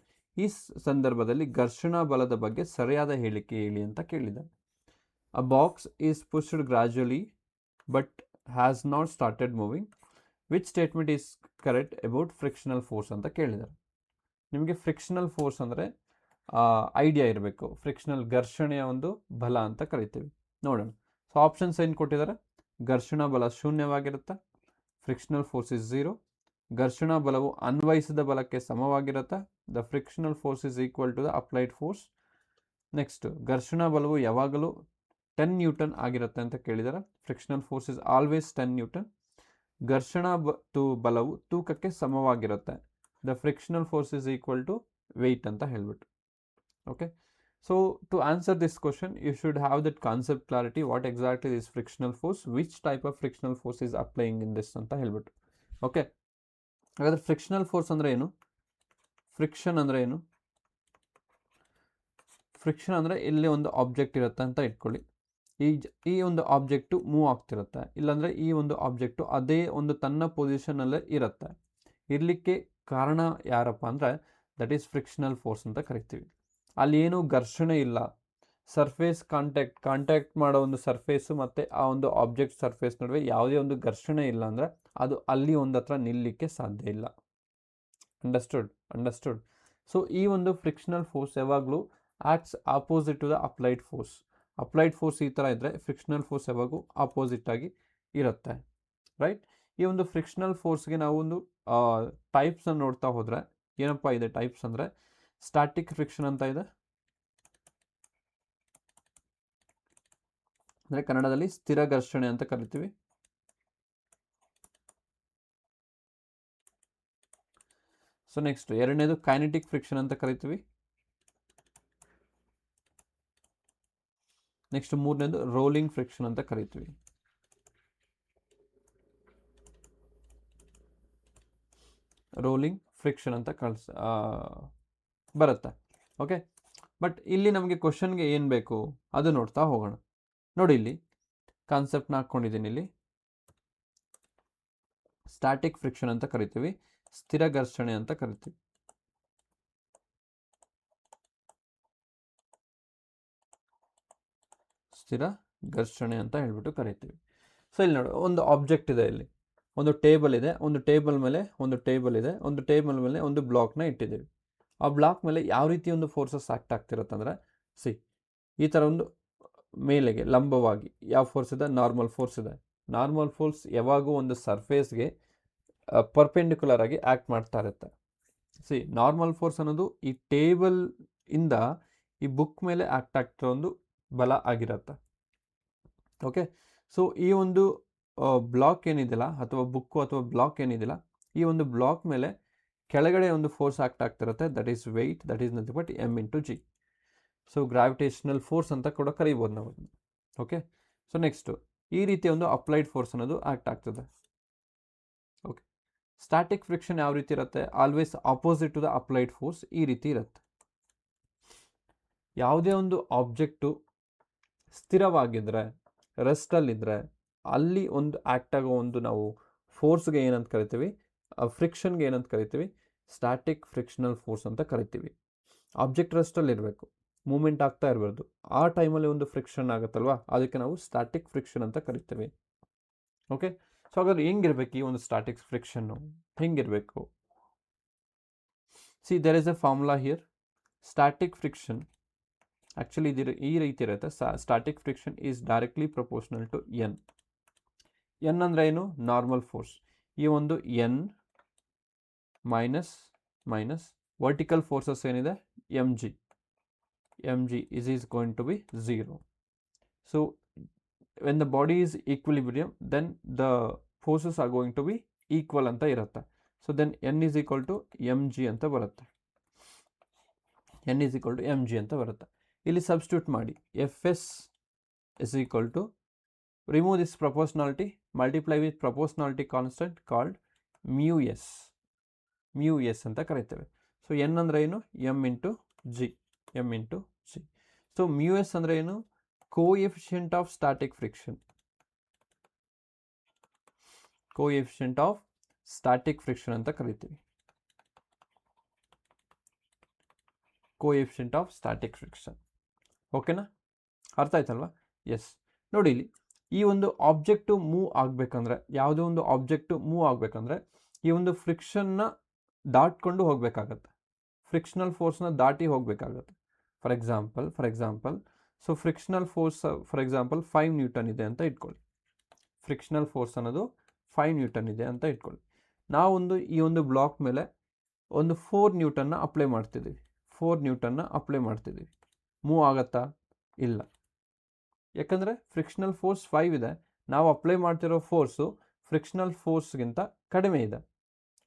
ಈ ಸಂದರ್ಭದಲ್ಲಿ ಘರ್ಷಣಾ ಬಲದ ಬಗ್ಗೆ ಸರಿಯಾದ ಹೇಳಿಕೆ ಹೇಳಿ ಅಂತ ಕೇಳಿದ್ದಾರೆ. A box is pushed gradually but has not started moving. Which statement is correct about frictional force ಅಂತ ಕೇಳಿದ್ದಾರೆ. ನಿಮಗೆ ಫ್ರಿಕ್ಷನಲ್ ಫೋರ್ಸ್ ಅಂದರೆ ಐಡಿಯಾ ಇರಬೇಕು. ಫ್ರಿಕ್ಷನಲ್ ಘರ್ಷಣೆಯ ಒಂದು ಬಲ ಅಂತ ಕರಿತೀವಿ. ನೋಡೋಣ. ಸೊ ಆಪ್ಷನ್ಸ್ ಏನು ಕೊಟ್ಟಿದ್ದಾರೆ, ಘರ್ಷಣಾ ಬಲ ಶೂನ್ಯವಾಗಿರುತ್ತೆ, ಫ್ರಿಕ್ಷನಲ್ ಫೋರ್ಸ್ ಇಸ್ 0, ಘರ್ಷಣಾ ಬಲವು ಅನ್ವಯಿಸಿದ ಬಲಕ್ಕೆ ಸಮವಾಗಿರುತ್ತೆ, the frictional force is equal to the applied force. Next, ಘರ್ಷಣಾ ಬಲವು ಯಾವಾಗಲೂ 10 ನ್ಯೂಟನ್ ಆಗಿರುತ್ತೆ ಅಂತ ಕೇಳಿದ್ದಾರೆ. Frictional force is always 10 newton. ಘರ್ಷಣಾ ಬಲವು ತೂಕಕ್ಕೆ ಸಮವಾಗಿರುತ್ತೆ, the frictional force is equal to weight ಅಂತ ಹೇಳ್ಬಿಟ್ಟು. Okay, so to answer this question you should have that concept clarity, what exactly is frictional force, which type of frictional force is applying in this ಅಂತ ಹೇಳ್ಬಿಟ್ಟು. ಓಕೆ, ಹಾಗಾದ್ರೆ ಫ್ರಿಕ್ಷನಲ್ ಫೋರ್ಸ್ ಅಂದರೆ ಏನು, ಫ್ರಿಕ್ಷನ್ ಅಂದರೆ ಇಲ್ಲಿ ಒಂದು ಆಬ್ಜೆಕ್ಟ್ ಇರುತ್ತೆ ಅಂತ ಇಟ್ಕೊಳ್ಳಿ. ಈ ಒಂದು ಆಬ್ಜೆಕ್ಟು ಮೂವ್ ಆಗ್ತಿರುತ್ತೆ, ಇಲ್ಲಾಂದರೆ ಈ ಒಂದು ಆಬ್ಜೆಕ್ಟು ಅದೇ ಒಂದು ತನ್ನ ಪೊಸಿಷನಲ್ಲೇ ಇರುತ್ತೆ. ಇರಲಿಕ್ಕೆ ಕಾರಣ ಯಾರಪ್ಪ ಅಂದರೆ ದಟ್ ಈಸ್ ಫ್ರಿಕ್ಷನಲ್ ಫೋರ್ಸ್ ಅಂತ ಕರಿತೀವಿ. ಅಲ್ಲಿ ಏನೂ ಘರ್ಷಣೆ ಇಲ್ಲ, ಸರ್ಫೇಸ್ ಕಾಂಟ್ಯಾಕ್ಟ್ ಮಾಡೋ ಒಂದು ಸರ್ಫೇಸು ಮತ್ತು ಆ ಒಂದು ಆಬ್ಜೆಕ್ಟ್ ಸರ್ಫೇಸ್ ನಡುವೆ ಯಾವುದೇ ಒಂದು ಘರ್ಷಣೆ ಇಲ್ಲ ಅಂದರೆ ಅದು ಅಲ್ಲಿ ಒಂದು ಹತ್ರ ನಿಲ್ಲಲಿಕ್ಕೆ ಸಾಧ್ಯ ಇಲ್ಲ. ಅಂಡರ್ಸ್ಟುಡ್? ಸೊ ಈ ಒಂದು ಫ್ರಿಕ್ಷನಲ್ ಫೋರ್ಸ್ ಯಾವಾಗಲೂ acts opposite to the applied force. Applied force ಈ ಥರ ಇದ್ದರೆ ಫ್ರಿಕ್ಷನಲ್ ಫೋರ್ಸ್ ಯಾವಾಗೂ ಆಪೋಸಿಟ್ ಆಗಿ ಇರುತ್ತೆ. ರೈಟ್? ಈ ಒಂದು ಫ್ರಿಕ್ಷನಲ್ ಫೋರ್ಸ್ಗೆ ನಾವು ಒಂದು ಟೈಪ್ಸನ್ನು ನೋಡ್ತಾ ಹೋದರೆ ಏನಪ್ಪ ಇದೆ ಟೈಪ್ಸ್ ಅಂದರೆ, ಸ್ಟ್ಯಾಟಿಕ್ ಫ್ರಿಕ್ಷನ್ ಅಂತ ಇದೆ, ಅಂದರೆ ಕನ್ನಡದಲ್ಲಿ ಸ್ಥಿರ ಘರ್ಷಣೆ ಅಂತ ಕರಿತೀವಿ. ಸೊ ನೆಕ್ಸ್ಟ್ ಎರಡನೇದು ಕೈನೆಟಿಕ್ ಫ್ರಿಕ್ಷನ್ ಅಂತ ಕರಿತೀವಿ. ನೆಕ್ಸ್ಟ್ ಮೂರನೇದು ರೋಲಿಂಗ್ ಫ್ರಿಕ್ಷನ್ ಅಂತ ಕರಿತೀವಿ. ರೋಲಿಂಗ್ ಫ್ರಿಕ್ಷನ್ ಅಂತ ಬರುತ್ತೆ. ಓಕೆ, ಬಟ್ ಇಲ್ಲಿ ನಮಗೆ ಕ್ವಶನ್ಗೆ ಏನು ಬೇಕು ಅದು ನೋಡ್ತಾ ಹೋಗೋಣ. ನೋಡಿ, ಇಲ್ಲಿ ಕಾನ್ಸೆಪ್ಟ್ನ ಹಾಕ್ಕೊಂಡಿದ್ದೀನಿ. ಇಲ್ಲಿ ಸ್ಟ್ಯಾಟಿಕ್ ಫ್ರಿಕ್ಷನ್ ಅಂತ ಕರಿತೀವಿ, ಸ್ಥಿರ ಘರ್ಷಣೆ ಅಂತ ಕರಿತೀವಿ. ಸ್ಥಿರ ಘರ್ಷಣೆ ಅಂತ ಹೇಳ್ಬಿಟ್ಟು ಕರಿತೀವಿ. ಸೊ ಇಲ್ಲಿ ನೋಡಿ, ಒಂದು ಆಬ್ಜೆಕ್ಟ್ ಇದೆ, ಇಲ್ಲಿ ಒಂದು ಟೇಬಲ್ ಇದೆ, ಒಂದು ಟೇಬಲ್ ಮೇಲೆ ಒಂದು ಟೇಬಲ್ ಇದೆ, ಒಂದು ಟೇಬಲ್ ಮೇಲೆ ಒಂದು ಬ್ಲಾಕ್ನ ಇಟ್ಟಿದ್ದೀವಿ. ಆ ಬ್ಲಾಕ್ ಮೇಲೆ ಯಾವ ರೀತಿ ಒಂದು ಫೋರ್ಸಸ್ ಆಕ್ಟ್ ಆಗ್ತಿರುತ್ತಂದ್ರೆ, ಈ ಥರ ಒಂದು ಮೇಲೆಗೆ ಲಂಬವಾಗಿ ಯಾವ ಫೋರ್ಸ್ ಇದೆ, ನಾರ್ಮಲ್ ಫೋರ್ಸ್ ಇದೆ. ನಾರ್ಮಲ್ ಫೋರ್ಸ್ ಯಾವಾಗೂ ಒಂದು ಸರ್ಫೇಸ್ಗೆ ಪರ್ಪೆಂಡಿಕ್ಯುಲರ್ ಆಗಿ ಆ್ಯಕ್ಟ್ ಮಾಡ್ತಾ ಇರುತ್ತೆ. ನಾರ್ಮಲ್ ಫೋರ್ಸ್ ಅನ್ನೋದು ಈ ಟೇಬಲ್ ಇಂದ ಈ ಬುಕ್ ಮೇಲೆ ಆ್ಯಕ್ಟ್ ಆಗ್ತಿರೋ ಒಂದು ಬಲ ಆಗಿರುತ್ತೆ. ಓಕೆ, ಸೊ ಈ ಒಂದು ಬ್ಲಾಕ್ ಏನಿದೆಯಲ್ಲ, ಅಥವಾ ಬುಕ್ಕು ಅಥವಾ ಬ್ಲಾಕ್ ಏನಿದೆಯಲ್ಲ, ಈ ಒಂದು ಬ್ಲಾಕ್ ಮೇಲೆ ಕೆಳಗಡೆ ಒಂದು ಫೋರ್ಸ್ ಆಕ್ಟ್ ಆಗ್ತಿರುತ್ತೆ. That is weight, that is nothing but m/g. So gravitational force ಅಂತ ಕೂಡ ಕರೀಬೋದು ನಾವು. ಓಕೆ, ಸೊ ನೆಕ್ಸ್ಟು ಈ ರೀತಿಯ ಒಂದು ಅಪ್ಲೈಡ್ ಫೋರ್ಸ್ ಅನ್ನೋದು ಆಕ್ಟ್ ಆಗ್ತದೆ. ಓಕೆ, ಸ್ಟ್ಯಾಟಿಕ್ ಫ್ರಿಕ್ಷನ್ ಯಾವ ರೀತಿ ಇರುತ್ತೆ? Always opposite to the applied force ಈ ರೀತಿ ಇರುತ್ತೆ. ಯಾವುದೇ ಒಂದು ಆಬ್ಜೆಕ್ಟು ಸ್ಥಿರವಾಗಿದ್ದರೆ, ರೆಸ್ಟಲ್ಲಿದ್ದರೆ, ಅಲ್ಲಿ ಒಂದು ಆ್ಯಕ್ಟ್ ಆಗೋ ಒಂದು ನಾವು ಫೋರ್ಸ್ಗೆ ಏನಂತ ಕರಿತೀವಿ, ಫ್ರಿಕ್ಷನ್ಗೆ ಏನಂತ ಕರಿತೀವಿ, ಸ್ಟ್ಯಾಟಿಕ್ ಫ್ರಿಕ್ಷನಲ್ ಫೋರ್ಸ್ ಅಂತ ಕರಿತೀವಿ. ಆಬ್ಜೆಕ್ಟ್ ರೆಸ್ಟಲ್ಲಿ ಇರಬೇಕು, ಮೂಮೆಂಟ್ ಆಗ್ತಾ ಇರಬಾರ್ದು. ಆ ಟೈಮಲ್ಲಿ ಒಂದು ಫ್ರಿಕ್ಷನ್ ಆಗುತ್ತಲ್ವ, ಅದಕ್ಕೆ ನಾವು ಸ್ಟ್ಯಾಟಿಕ್ ಫ್ರಿಕ್ಷನ್ ಅಂತ ಕರಿತೀವಿ. ಓಕೆ, ಸೊ ಹಾಗಾದ್ರೆ ಹೆಂಗಿರ್ಬೇಕು ಈ ಒಂದು ಸ್ಟ್ಯಾಟಿಕ್ ಫ್ರಿಕ್ಷನ್ನು? ಹೆಂಗಿರಬೇಕು? There is a formula here. Static friction actually ಈ ರೀತಿ ಇರುತ್ತೆ. Static friction is directly proportional to N. N ಅಂದರೆ ಏನು? Normal force. ಈ ಒಂದು ಎನ್ ಮೈನಸ್ ವರ್ಟಿಕಲ್ ಫೋರ್ಸಸ್ ಏನಿದೆ mg is going to be 0. So when the body is equilibrium, then the forces are going to be equal ಅಂತ ಇರುತ್ತೆ. So then n is equal to mg ಅಂತ ಬರುತ್ತೆ. n is equal to mg ಅಂತ ಬರುತ್ತೆ. ಇಲ್ಲಿ ಸಬ್ಸ್ಟಿಟ್ಯೂಟ್ ಮಾಡಿ, fs is equal to, remove this proportionality, multiply with proportionality constant called mu s ಅಂತ ಕರೀತೇವೆ. ಸೊ n ಅಂದರೆ ಏನು? m into g. So mu s ಅಂದರೆ ಏನು? Coefficient of static friction. Coefficient of static friction ಅಂತ ಕರಿತೀವಿ. Coefficient of static friction. ಓಕೆನಾ? ಅರ್ಥ ಆಯ್ತಲ್ವಾ? ಎಸ್. ನೋಡಿ, ಇಲ್ಲಿ ಈ ಒಂದು ಆಬ್ಜೆಕ್ಟು ಮೂವ್ ಆಗಬೇಕಂದ್ರೆ, ಯಾವುದೋ ಒಂದು ಆಬ್ಜೆಕ್ಟು ಮೂವ್ ಆಗಬೇಕಂದ್ರೆ ಈ ಒಂದು ಫ್ರಿಕ್ಷನ್ನ ದಾಟ್ಕೊಂಡು ಹೋಗಬೇಕಾಗತ್ತೆ. ಫ್ರಿಕ್ಷನಲ್ ಫೋರ್ಸ್ನ ದಾಟಿ ಹೋಗಬೇಕಾಗತ್ತೆ. For example so frictional force for example 5 Newton ಇದೆ ಅಂತ ಇಟ್ಕೊಳ್ಳಿ. ಫ್ರಿಕ್ಷನಲ್ ಫೋರ್ಸ್ ಅನ್ನೋದು 5 ನ್ಯೂಟನ್ ಇದೆ ಅಂತ ಇಟ್ಕೊಳ್ಳಿ. ನಾವೊಂದು ಈ ಒಂದು ಬ್ಲಾಕ್ ಮೇಲೆ ಒಂದು 4 ನ್ಯೂಟನ್ನ ಅಪ್ಲೈ ಮಾಡ್ತಿದ್ದೀವಿ. ಮೂವ್ ಆಗತ್ತಾ? ಇಲ್ಲ. ಯಾಕಂದರೆ ಫ್ರಿಕ್ಷನಲ್ ಫೋರ್ಸ್ 5 ಇದೆ, ನಾವು ಅಪ್ಲೈ ಮಾಡ್ತಿರೋ ಫೋರ್ಸು ಫ್ರಿಕ್ಷನಲ್ ಫೋರ್ಸ್ಗಿಂತ ಕಡಿಮೆ ಇದೆ,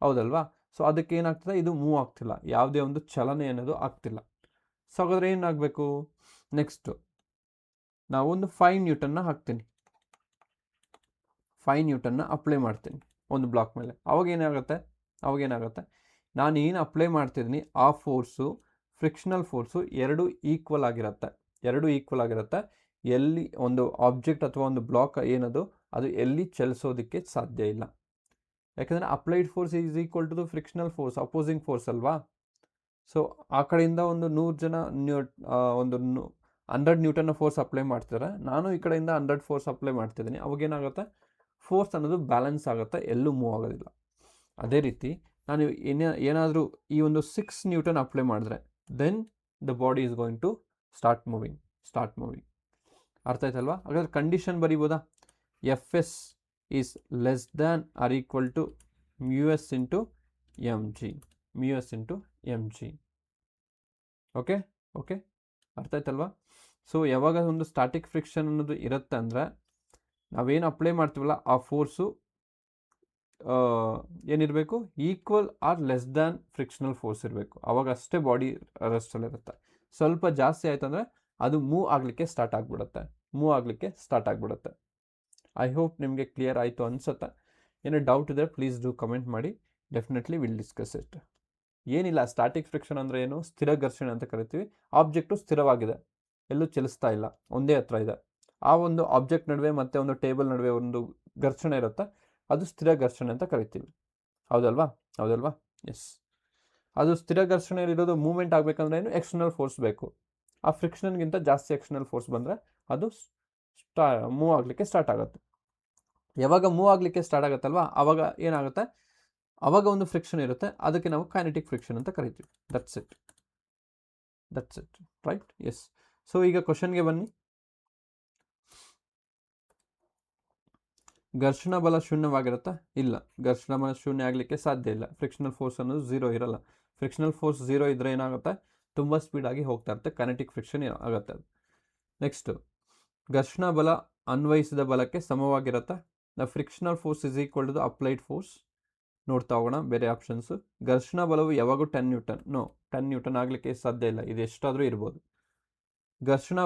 ಹೌದಲ್ವಾ? ಸೊ ಅದಕ್ಕೆ ಏನಾಗ್ತದೆ? ಇದು ಮೂವ್ ಆಗ್ತಿಲ್ಲ, ಯಾವುದೇ ಒಂದು ಚಲನೆ ಅನ್ನೋದು ಆಗ್ತಿಲ್ಲ. ಸೊ ಹಾಗಾದ್ರೆ ಏನಾಗಬೇಕು? ನೆಕ್ಸ್ಟು ನಾವೊಂದು 5 ನ್ಯೂಟನ್ನ ಹಾಕ್ತೀನಿ, 5 ನ್ಯೂಟನ್ನ ಅಪ್ಲೈ ಮಾಡ್ತೀನಿ ಒಂದು ಬ್ಲಾಕ್ ಮೇಲೆ. ಅವಾಗೇನಾಗುತ್ತೆ? ನಾನು ಏನು ಅಪ್ಲೈ ಮಾಡ್ತಿದ್ದೀನಿ ಆ ಫೋರ್ಸು, ಫ್ರಿಕ್ಷನಲ್ ಫೋರ್ಸು ಎರಡೂ ಈಕ್ವಲ್ ಆಗಿರುತ್ತೆ. ಎಲ್ಲಿ ಒಂದು ಆಬ್ಜೆಕ್ಟ್ ಅಥವಾ ಒಂದು ಬ್ಲಾಕ್ ಏನದು, ಅದು ಎಲ್ಲಿ ಚಲಿಸೋದಕ್ಕೆ ಸಾಧ್ಯ ಇಲ್ಲ. ಯಾಕಂದರೆ applied force is equal to the frictional force, opposing force ಅಲ್ವಾ? ಸೊ ಆ ಕಡೆಯಿಂದ ಒಂದು 100 ಜನ ಒಂದು 100 ನ್ಯೂಟನ್ನ ಫೋರ್ಸ್ ಅಪ್ಲೈ ಮಾಡ್ತಿದ್ದಾರೆ, ನಾನು ಈ ಕಡೆಯಿಂದ 100 ಫೋರ್ಸ್ ಅಪ್ಲೈ ಮಾಡ್ತಿದ್ದೀನಿ. ಅವಾಗೇನಾಗುತ್ತೆ? ಫೋರ್ಸ್ ಅನ್ನೋದು ಬ್ಯಾಲೆನ್ಸ್ ಆಗುತ್ತೆ, ಎಲ್ಲೂ ಮೂವ್ ಆಗೋದಿಲ್ಲ. ಅದೇ ರೀತಿ ನಾನು ಏನಾದರೂ ಈ ಒಂದು 6 ನ್ಯೂಟನ್ ಅಪ್ಲೈ ಮಾಡಿದ್ರೆ, then the body is going to start moving. ಅರ್ಥ ಆಯ್ತಲ್ವಾ? ಹಾಗಾದ್ರೆ ಕಂಡೀಷನ್ ಬರೀಬೋದಾ? fs is less than or equal to mu s into mg. Okay, ಅರ್ಥ ಆಯ್ತಲ್ವಾ? ಸೊ ಯಾವಾಗ ಒಂದು ಸ್ಟ್ಯಾಟಿಕ್ ಫ್ರಿಕ್ಷನ್ ಅನ್ನೋದು ಇರುತ್ತೆ ಅಂದರೆ, ನಾವೇನು ಅಪ್ಲೈ ಮಾಡ್ತೀವಲ್ಲ ಆ ಫೋರ್ಸು ಏನಿರಬೇಕು? Equal or less than frictional force ಇರಬೇಕು. ಅವಾಗ ಅಷ್ಟೇ ಬಾಡಿ ರೆಸ್ಟಲ್ಲಿರುತ್ತೆ. ಸ್ವಲ್ಪ ಜಾಸ್ತಿ ಆಯ್ತಂದರೆ ಅದು ಮೂವ್ ಆಗಲಿಕ್ಕೆ ಸ್ಟಾರ್ಟ್ ಆಗಿಬಿಡುತ್ತೆ. ಐ ಹೋಪ್ ನಿಮಗೆ ಕ್ಲಿಯರ್ ಆಯಿತು ಅನಿಸುತ್ತೆ. ಏನೋ ಡೌಟ್ ಇದ್ದರೆ ಪ್ಲೀಸ್ ಡೂ ಕಮೆಂಟ್ ಮಾಡಿ, ಡೆಫಿನೆಟ್ಲಿ ವಿಲ್ ಡಿಸ್ಕಸ್ ಇಟ್. ಏನಿಲ್ಲ, ಸ್ಟ್ಯಾಟಿಕ್ ಫ್ರಿಕ್ಷನ್ ಅಂದರೆ ಏನು, ಸ್ಥಿರ ಘರ್ಷಣೆ ಅಂತ ಕರಿತೀವಿ. ಆಬ್ಜೆಕ್ಟು ಸ್ಥಿರವಾಗಿದೆ, ಎಲ್ಲೂ ಚಲಿಸ್ತಾ ಇಲ್ಲ, ಒಂದೇ ಹತ್ರ ಇದೆ. ಆ ಒಂದು ಆಬ್ಜೆಕ್ಟ್ ನಡುವೆ ಮತ್ತು ಒಂದು ಟೇಬಲ್ ನಡುವೆ ಒಂದು ಘರ್ಷಣೆ ಇರುತ್ತೆ, ಅದು ಸ್ಥಿರ ಘರ್ಷಣೆ ಅಂತ ಕರಿತೀವಿ. ಹೌದಲ್ವಾ? ಎಸ್. ಅದು ಸ್ಥಿರ ಘರ್ಷಣೆಯಲ್ಲಿರೋದು ಮೂವ್ಮೆಂಟ್ ಆಗಬೇಕಂದ್ರೆ ಏನು, ಎಕ್ಸ್ಟರ್ನಲ್ ಫೋರ್ಸ್ ಬೇಕು. ಆ ಫ್ರಿಕ್ಷನ್ಗಿಂತ ಜಾಸ್ತಿ ಎಕ್ಸ್ಟರ್ನಲ್ ಫೋರ್ಸ್ ಬಂದರೆ ಅದು ಮೂವ್ ಆಗಲಿಕ್ಕೆ ಸ್ಟಾರ್ಟ್ ಆಗುತ್ತೆ. ಯಾವಾಗ ಮೂವ್ ಆಗಲಿಕ್ಕೆ ಸ್ಟಾರ್ಟ್ ಆಗುತ್ತಲ್ವ, ಆವಾಗ ಏನಾಗುತ್ತೆ, ಆವಾಗ ಒಂದು ಫ್ರಿಕ್ಷನ್ ಇರುತ್ತೆ, ಅದಕ್ಕೆ ನಾವು ಕೈನೆಟಿಕ್ ಫ್ರಿಕ್ಷನ್ ಅಂತ ಕರಿತೀವಿ. That's it right? Yes. So ಈಗ ಕ್ವಶನ್ಗೆ ಬನ್ನಿ. ಘರ್ಷಣಾ ಬಲ ಶೂನ್ಯವಾಗಿರುತ್ತಾ? ಇಲ್ಲ, ಘರ್ಷಣಾ ಬಲ ಶೂನ್ಯ ಆಗಲಿಕ್ಕೆ ಸಾಧ್ಯ ಇಲ್ಲ. ಫ್ರಿಕ್ಷನಲ್ ಫೋರ್ಸ್ ಅನ್ನೋದು 0 ಇರಲ್ಲ. ಫ್ರಿಕ್ಷನಲ್ ಫೋರ್ಸ್ 0 ಇದ್ದರೆ ಏನಾಗುತ್ತೆ, ತುಂಬ ಸ್ಪೀಡಾಗಿ ಹೋಗ್ತಾ ಇರುತ್ತೆ, ಕೈನೆಟಿಕ್ ಫ್ರಿಕ್ಷನ್ ಆಗುತ್ತೆ ಅದು. ನೆಕ್ಸ್ಟ್, ಘರ್ಷಣಾ ಬಲ ಅನ್ವಯಿಸಿದ ಬಲಕ್ಕೆ ಸಮವಾಗಿರುತ್ತಾ? The frictional force is equal to the applied force. ನೋಡ್ತಾ ಹೋಗೋಣ ಬೇರೆ ಆಪ್ಷನ್ಸು. ಘರ್ಷಣಾ ಬಲವು ಯಾವಾಗೂ 10 ನ್ಯೂಟನ್. 10 ನ್ಯೂಟನ್ ಆಗಲಿಕ್ಕೆ ಸಾಧ್ಯ ಇಲ್ಲ, ಇದು ಎಷ್ಟಾದರೂ ಇರ್ಬೋದು. ಘರ್ಷಣಾ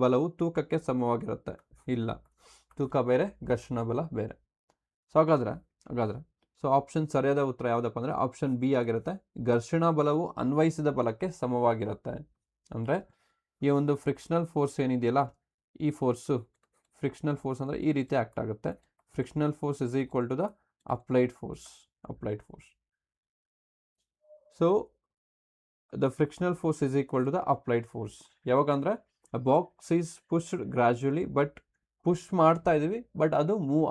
ಬಲವು ತೂಕಕ್ಕೆ ಸಮವಾಗಿರುತ್ತೆ. ಇಲ್ಲ, ತೂಕ ಬೇರೆ, ಘರ್ಷಣಾ ಬಲ ಬೇರೆ. ಸೊ ಹಾಗಾದ್ರೆ ಸೊ ಆಪ್ಷನ್ ಸರಿಯಾದ ಉತ್ತರ ಯಾವುದಪ್ಪ ಅಂದರೆ ಆಪ್ಷನ್ ಬಿ ಆಗಿರುತ್ತೆ. ಘರ್ಷಣಾ ಬಲವು ಅನ್ವಯಿಸಿದ ಬಲಕ್ಕೆ ಸಮವಾಗಿರುತ್ತೆ. ಅಂದರೆ ಈ ಒಂದು ಫ್ರಿಕ್ಷನಲ್ ಫೋರ್ಸ್ ಏನಿದೆಯಲ್ಲ, ಈ ಫೋರ್ಸು, ಫ್ರಿಕ್ಷನಲ್ ಫೋರ್ಸ್ ಅಂದರೆ ಈ ರೀತಿ ಆ್ಯಕ್ಟ್ ಆಗುತ್ತೆ. Frictional force is equal to the applied force. So the frictional force is equal to the applied force. ಯಾವಾಗಂದರೆ a box is pushed gradually, but push ಮಾಡ್ತಾ ಇದ್ದೀವಿ, ಬಟ್ ಅದು ಮೂವ್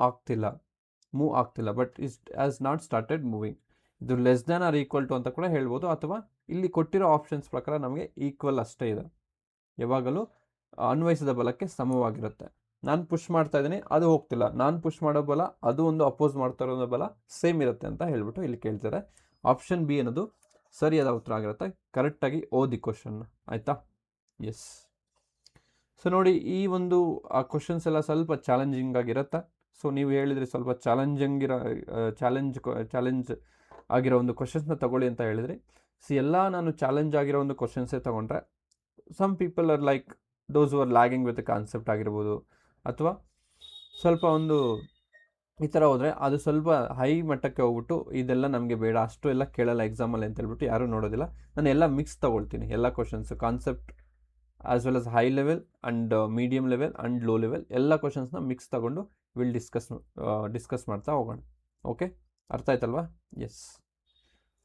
ಆಗ್ತಿಲ್ಲ, but is has not started moving. ಇದು less than or equal to ಅಂತ ಕೂಡ ಹೇಳ್ಬೋದು, ಅಥವಾ ಇಲ್ಲಿ ಕೊಟ್ಟಿರೋ ಆಪ್ಷನ್ಸ್ ಪ್ರಕಾರ ನಮಗೆ ಈಕ್ವಲ್ ಅಷ್ಟೇ ಇದೆ. ಯಾವಾಗಲೂ ಅನ್ವಯಿಸಿದ ಬಲಕ್ಕೆ ಸಮವಾಗಿರುತ್ತೆ. ನಾನು ಪುಷ್ ಮಾಡ್ತಾ ಇದ್ದೀನಿ, ಅದು ಹೋಗ್ತಿಲ್ಲ, ನಾನು ಪುಷ್ ಮಾಡೋ ಬಲ, ಅದು ಒಂದು ಅಪೋಸ್ ಮಾಡ್ತಾ ಇರೋ ಬಲ ಸೇಮ್ ಇರುತ್ತೆ ಅಂತ ಹೇಳ್ಬಿಟ್ಟು ಇಲ್ಲಿ ಕೇಳ್ತಾರೆ. ಆಪ್ಷನ್ ಬಿ ಅನ್ನೋದು ಸರಿಯಾದ ಉತ್ತರ ಆಗಿರುತ್ತೆ. ಕರೆಕ್ಟಾಗಿ ಓದಿ ಕ್ವಶನ್, ಆಯಿತಾ? ಎಸ್. ಸೊ ನೋಡಿ, ಈ ಒಂದು ಆ ಕ್ವಶನ್ಸ್ ಎಲ್ಲ ಸ್ವಲ್ಪ ಚಾಲೆಂಜಿಂಗ್ ಆಗಿರುತ್ತೆ. ಸೊ ನೀವು ಹೇಳಿದ್ರಿ ಸ್ವಲ್ಪ ಚಾಲೆಂಜ್ ಆಗಿರೋ ಒಂದು ಕ್ವಶನ್ಸ್ನ ತಗೊಳ್ಳಿ ಅಂತ ಹೇಳಿದ್ರಿ. ಎಲ್ಲ ನಾನು ಚಾಲೆಂಜ್ ಆಗಿರೋ ಒಂದು ಕ್ವಶನ್ಸೇ ತೊಗೊಂಡ್ರೆ, some people are like those are lagging with concept ಆಗಿರ್ಬೋದು, ಅಥವಾ ಸ್ವಲ್ಪ ಒಂದು ಈ ಥರ ಹೋದರೆ ಅದು ಸ್ವಲ್ಪ ಹೈ ಮಟ್ಟಕ್ಕೆ ಹೋಗ್ಬಿಟ್ಟು ಇದೆಲ್ಲ ನಮಗೆ ಬೇಡ, ಅಷ್ಟು ಎಲ್ಲ ಕೇಳಲ್ಲ ಎಕ್ಸಾಮಲ್ಲಿ ಅಂತ ಹೇಳ್ಬಿಟ್ಟು ಯಾರೂ ನೋಡೋದಿಲ್ಲ. ನಾನು ಎಲ್ಲ ಮಿಕ್ಸ್ ತೊಗೊಳ್ತೀನಿ, ಎಲ್ಲ questions, concept as well as high level and medium level and low level, ಎಲ್ಲ ಕ್ವಶನ್ಸ್ನ ಮಿಕ್ಸ್ ತಗೊಂಡು ವಿಲ್ ಡಿಸ್ಕಸ್ ಮಾಡ್ತಾ ಹೋಗೋಣ. ಓಕೆ, ಅರ್ಥ ಆಯ್ತಲ್ವಾ? ಎಸ್.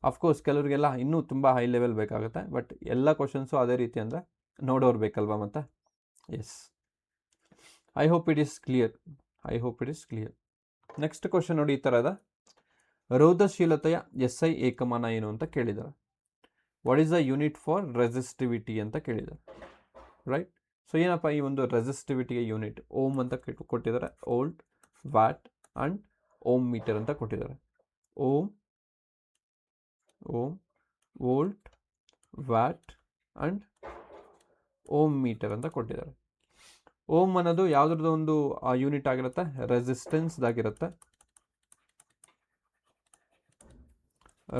ಅಫ್ಕೋರ್ಸ್ ಕೆಲವರಿಗೆಲ್ಲ ಇನ್ನೂ ತುಂಬ ಹೈ ಲೆವೆಲ್ ಬೇಕಾಗುತ್ತೆ, ಬಟ್ ಎಲ್ಲ ಕ್ವಶನ್ಸು ಅದೇ ರೀತಿ ಅಂದರೆ ನೋಡೋರು ಬೇಕಲ್ವಾ ಮತ್ತೆ? Yes. I hope it is clear. Next question ನೋಡಿ, ಈ ಥರದ ರೋಧಶೀಲತೆಯ SI ಏಕಮಾನ ಏನು ಅಂತ ಕೇಳಿದ್ದಾರೆ. What is the unit for resistivity ಅಂತ ಕೇಳಿದ್ದಾರೆ, ರೈಟ್? ಸೊ ಏನಪ್ಪ ಈ ಒಂದು ರೆಸಿಸ್ಟಿವಿಟಿಗೆ ಯೂನಿಟ್? ಓಮ್ ಅಂತ ಕೊಟ್ಟಿದ್ದಾರೆ, volt, watt and ohm metre ಅಂತ ಕೊಟ್ಟಿದ್ದಾರೆ. Ohm, volt, watt and ohm metre ಅಂತ ಕೊಟ್ಟಿದ್ದಾರೆ. ಓಮ್ ಅನ್ನೋದು ಯಾವುದ್ರದ್ದು ಒಂದು ಯೂನಿಟ್ ಆಗಿರುತ್ತೆ, ರೆಸಿಸ್ಟೆನ್ಸ್ದಾಗಿರುತ್ತೆ,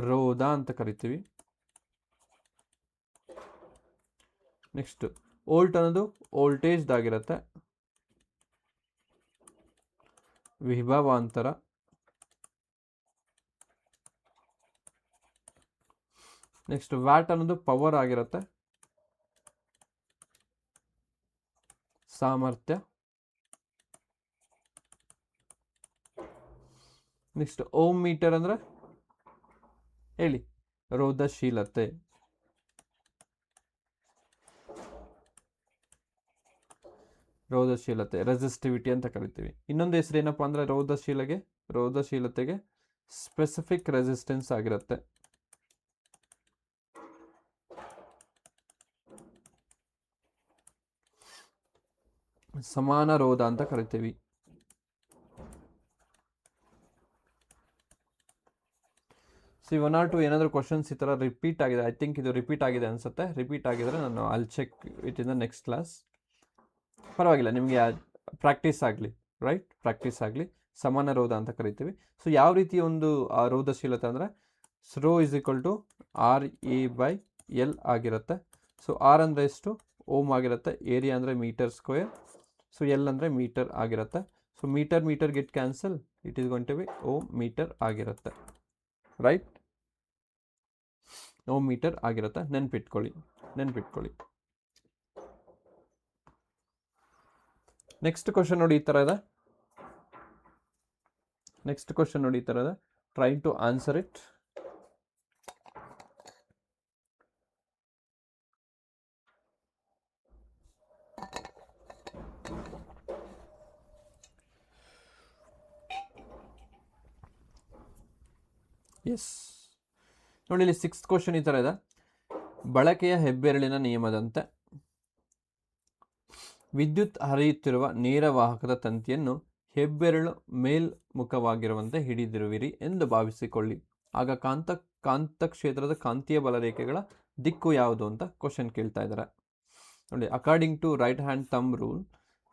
ರೋಧ ಅಂತ ಕರಿತೀವಿ. ನೆಕ್ಸ್ಟ್ ವೋಲ್ಟ್ ಅನ್ನೋದು ವೋಲ್ಟೇಜ್ದಾಗಿರುತ್ತೆ, ವಿಭವಾಂತರ. ನೆಕ್ಸ್ಟ್ ವ್ಯಾಟ್ ಅನ್ನೋದು ಪವರ್ ಆಗಿರುತ್ತೆ, ಸಾಮರ್ಥ್ಯ. ನೆಕ್ಸ್ಟ್ ಓಮ್ ಮೀಟರ್ ಅಂದರೆ ಹೇಳಿ, ರೋಧಶೀಲತೆ. ರೆಸಿಸ್ಟಿವಿಟಿ ಅಂತ ಕರಿತೀವಿ. ಇನ್ನೊಂದು ಹೆಸರು ಏನಪ್ಪ ಅಂದರೆ ರೋಧಶೀಲತೆಗೆ ಸ್ಪೆಸಿಫಿಕ್ ರೆಸಿಸ್ಟೆನ್ಸ್ ಆಗಿರುತ್ತೆ. ಸಮಾನ ರೋಧ ಅಂತ ಕರಿತೀವಿ. ಒನ್ ಆರ್ ಟು ಏನಾದರೂ ಕ್ವಶನ್ಸ್ ಈ ಥರ ರಿಪೀಟ್ ಆಗಿದೆ, ಐ ಥಿಂಕ್ ಇದು ರಿಪೀಟ್ ಆಗಿದೆ ಅನಿಸುತ್ತೆ. ರಿಪೀಟ್ ಆಗಿದ್ರೆ ನಾನು I'll check it in the next class. ಪರವಾಗಿಲ್ಲ, ನಿಮಗೆ ಪ್ರಾಕ್ಟೀಸ್ ಆಗಲಿ, ರೈಟ್? ಪ್ರಾಕ್ಟೀಸ್ ಆಗಲಿ. ಸಮಾನ ರೋಧ ಅಂತ ಕರಿತೀವಿ. ಸೊ ಯಾವ ರೀತಿ ಒಂದು ರೋಧಶೀಲತೆ ಅಂದರೆ rho is equal to RA/L ಆಗಿರುತ್ತೆ. ಸೊ ಆರ್ ಅಂದರೆ ಎಷ್ಟು? ಓಮ್ ಆಗಿರುತ್ತೆ, ಏರಿಯಾ ಅಂದರೆ ಮೀಟರ್ ಸ್ಕ್ವೇರ್, ಸೊ ಎಲ್ ಅಂದರೆ ಮೀಟರ್ ಆಗಿರುತ್ತೆ. So metre get cancel, it is going to be ohm metre ಆಗಿರುತ್ತೆ, ರೈಟ್? ಓಮ್ ಮೀಟರ್ ಆಗಿರುತ್ತೆ, ನೆನ್ಪಿಟ್ಕೊಳ್ಳಿ. ನೆಕ್ಸ್ಟ್ ಕ್ವಶನ್ ನೋಡಿ ಈ ಥರ ಇದೆ. Try to answer it. Yes ನೋಡಿ, ಇಲ್ಲಿ 6th ಕ್ವಶನ್ ಈ ಥರ ಇದೆ. ಬಳಕೆಯ ಹೆಬ್ಬೆರಳಿನ ನಿಯಮದಂತೆ ವಿದ್ಯುತ್ ಹರಿಯುತ್ತಿರುವ ನೇರ ವಾಹಕದ ತಂತಿಯನ್ನು ಹೆಬ್ಬೆರಳು ಮೇಲ್ಮುಖವಾಗಿರುವಂತೆ ಹಿಡಿದಿರುವಿರಿ ಎಂದು ಭಾವಿಸಿಕೊಳ್ಳಿ. ಆಗ ಕಾಂತ ಕ್ಷೇತ್ರದ ಕಾಂತೀಯ ಬಲರೇಖೆಗಳ ದಿಕ್ಕು ಯಾವುದು ಅಂತ ಕ್ವಶನ್ ಕೇಳ್ತಾ ಇದ್ದಾರೆ ನೋಡಿ. According to right hand thumb rule,